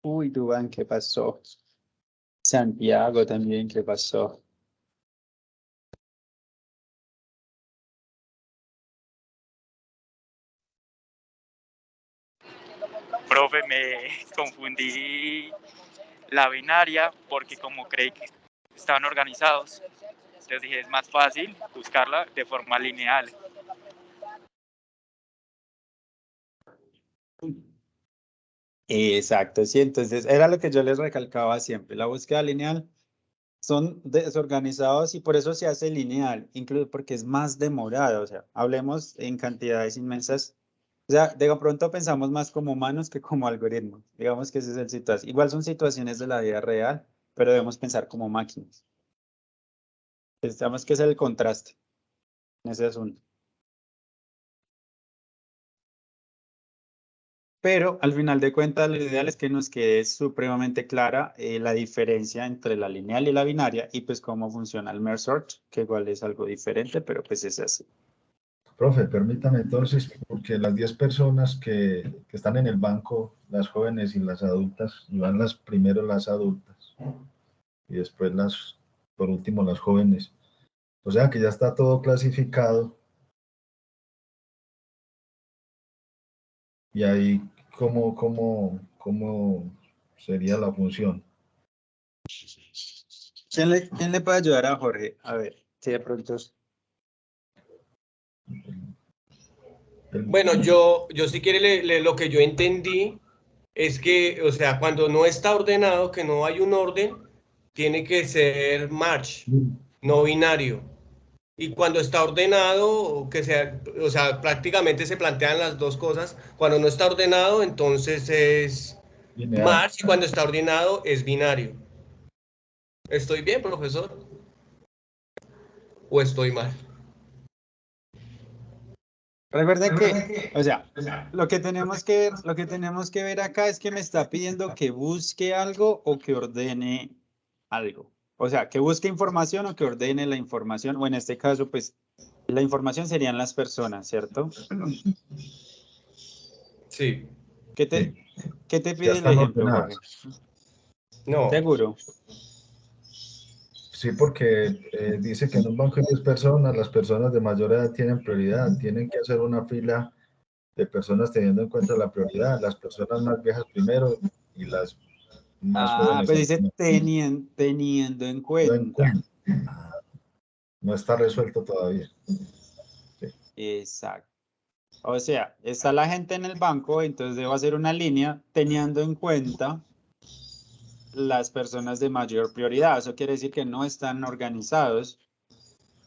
Uy, Dubán, ¿qué pasó? Santiago también, ¿qué pasó? Profe, me confundí la binaria porque como creí que estaban organizados, entonces dije, es más fácil buscarla de forma lineal. Exacto, sí, entonces era lo que yo les recalcaba siempre. La búsqueda lineal son desorganizados y por eso se hace lineal, incluso porque es más demorado. O sea, hablemos en cantidades inmensas. O sea, de pronto pensamos más como humanos que como algoritmos. Digamos que ese es el situación. Igual son situaciones de la vida real, pero debemos pensar como máquinas. Pensamos que es el contraste en ese asunto. Pero al final de cuentas, lo ideal es que nos quede supremamente clara la diferencia entre la lineal y la binaria y pues cómo funciona el merge sort, que igual es algo diferente, pero pues es así. Profe, permítame entonces, porque las 10 personas que están en el banco, las jóvenes y las adultas, y van primero las adultas y después por último las jóvenes. O sea que ya está todo clasificado. Y ahí, ¿cómo sería la función? ¿Quién le puede ayudar a Jorge? A ver, si de pronto... Bueno, yo si quiere, lo que yo entendí es que, o sea, cuando no está ordenado, que no hay un orden, tiene que ser match, no binario. Y cuando está ordenado, que sea, o sea, prácticamente se plantean las dos cosas. Cuando no está ordenado, entonces es match, y cuando está ordenado es binario. ¿Estoy bien, profesor? ¿O estoy mal? Recuerde que, o sea, lo que tenemos que ver acá es que me está pidiendo que busque algo o que ordene algo. O sea, que busque información o que ordene la información, o en este caso, pues, la información serían las personas, ¿cierto? Sí. ¿Qué te pide el están ejemplo, ordenadas. Jorge? No. ¿Seguro? Sí, porque dice que en un banco de 10 personas, las personas de mayor edad tienen prioridad, tienen que hacer una fila de personas teniendo en cuenta la prioridad, las personas más viejas primero y las más jóvenes. Pues dice teniendo en cuenta. No está resuelto todavía. Sí. Exacto. O sea, está la gente en el banco, entonces debo hacer una línea teniendo en cuenta las personas de mayor prioridad. Eso quiere decir que no están organizados.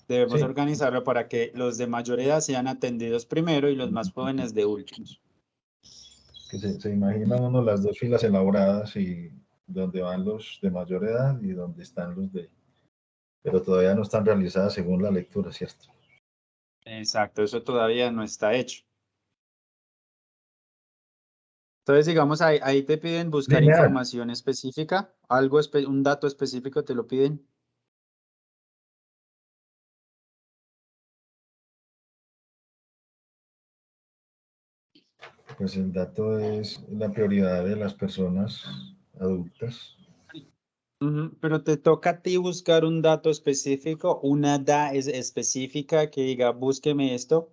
Debemos organizarlo para que los de mayor edad sean atendidos primero y los más jóvenes de últimos. Que se imagina uno las dos filas elaboradas y donde van los de mayor edad y donde están los de... Pero todavía no están realizadas según la lectura, ¿cierto? Exacto, eso todavía no está hecho. Entonces, digamos, ahí te piden buscar información específica, un dato específico te lo piden. Pues el dato es la prioridad de las personas adultas. Pero te toca a ti buscar un dato específico, una DA específica que diga, búsqueme esto.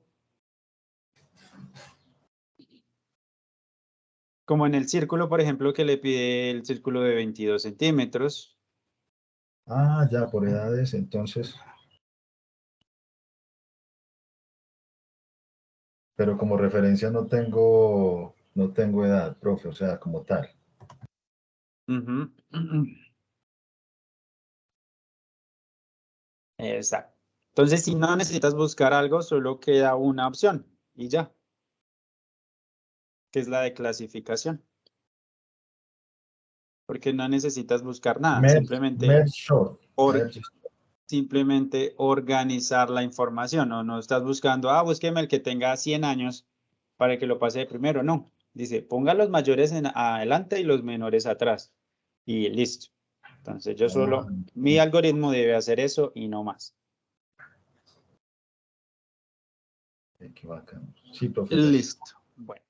Como en el círculo, por ejemplo, que le pide el círculo de 22 centímetros. Ah, ya, por edades, entonces. Pero como referencia no tengo edad, profe, o sea, como tal. Exacto. Entonces, si no necesitas buscar algo, solo queda una opción y ya, que es la de clasificación. Porque no necesitas buscar nada, simplemente organizar la información. No estás buscando, búsqueme el que tenga 100 años para que lo pase de primero. No, dice, ponga los mayores adelante y los menores atrás. Y listo. Entonces yo mi algoritmo debe hacer eso y no más. Sí, profesor. Listo. Bueno,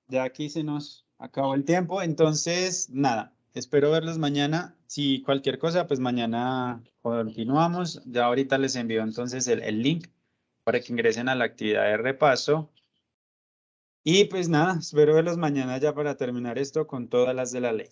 ya aquí se nos acabó el tiempo. Entonces, nada, espero verlos mañana. Si cualquier cosa, pues mañana continuamos. Ya ahorita les envío entonces el link para que ingresen a la actividad de repaso. Y pues nada, espero verlos mañana ya para terminar esto con todas las de la ley.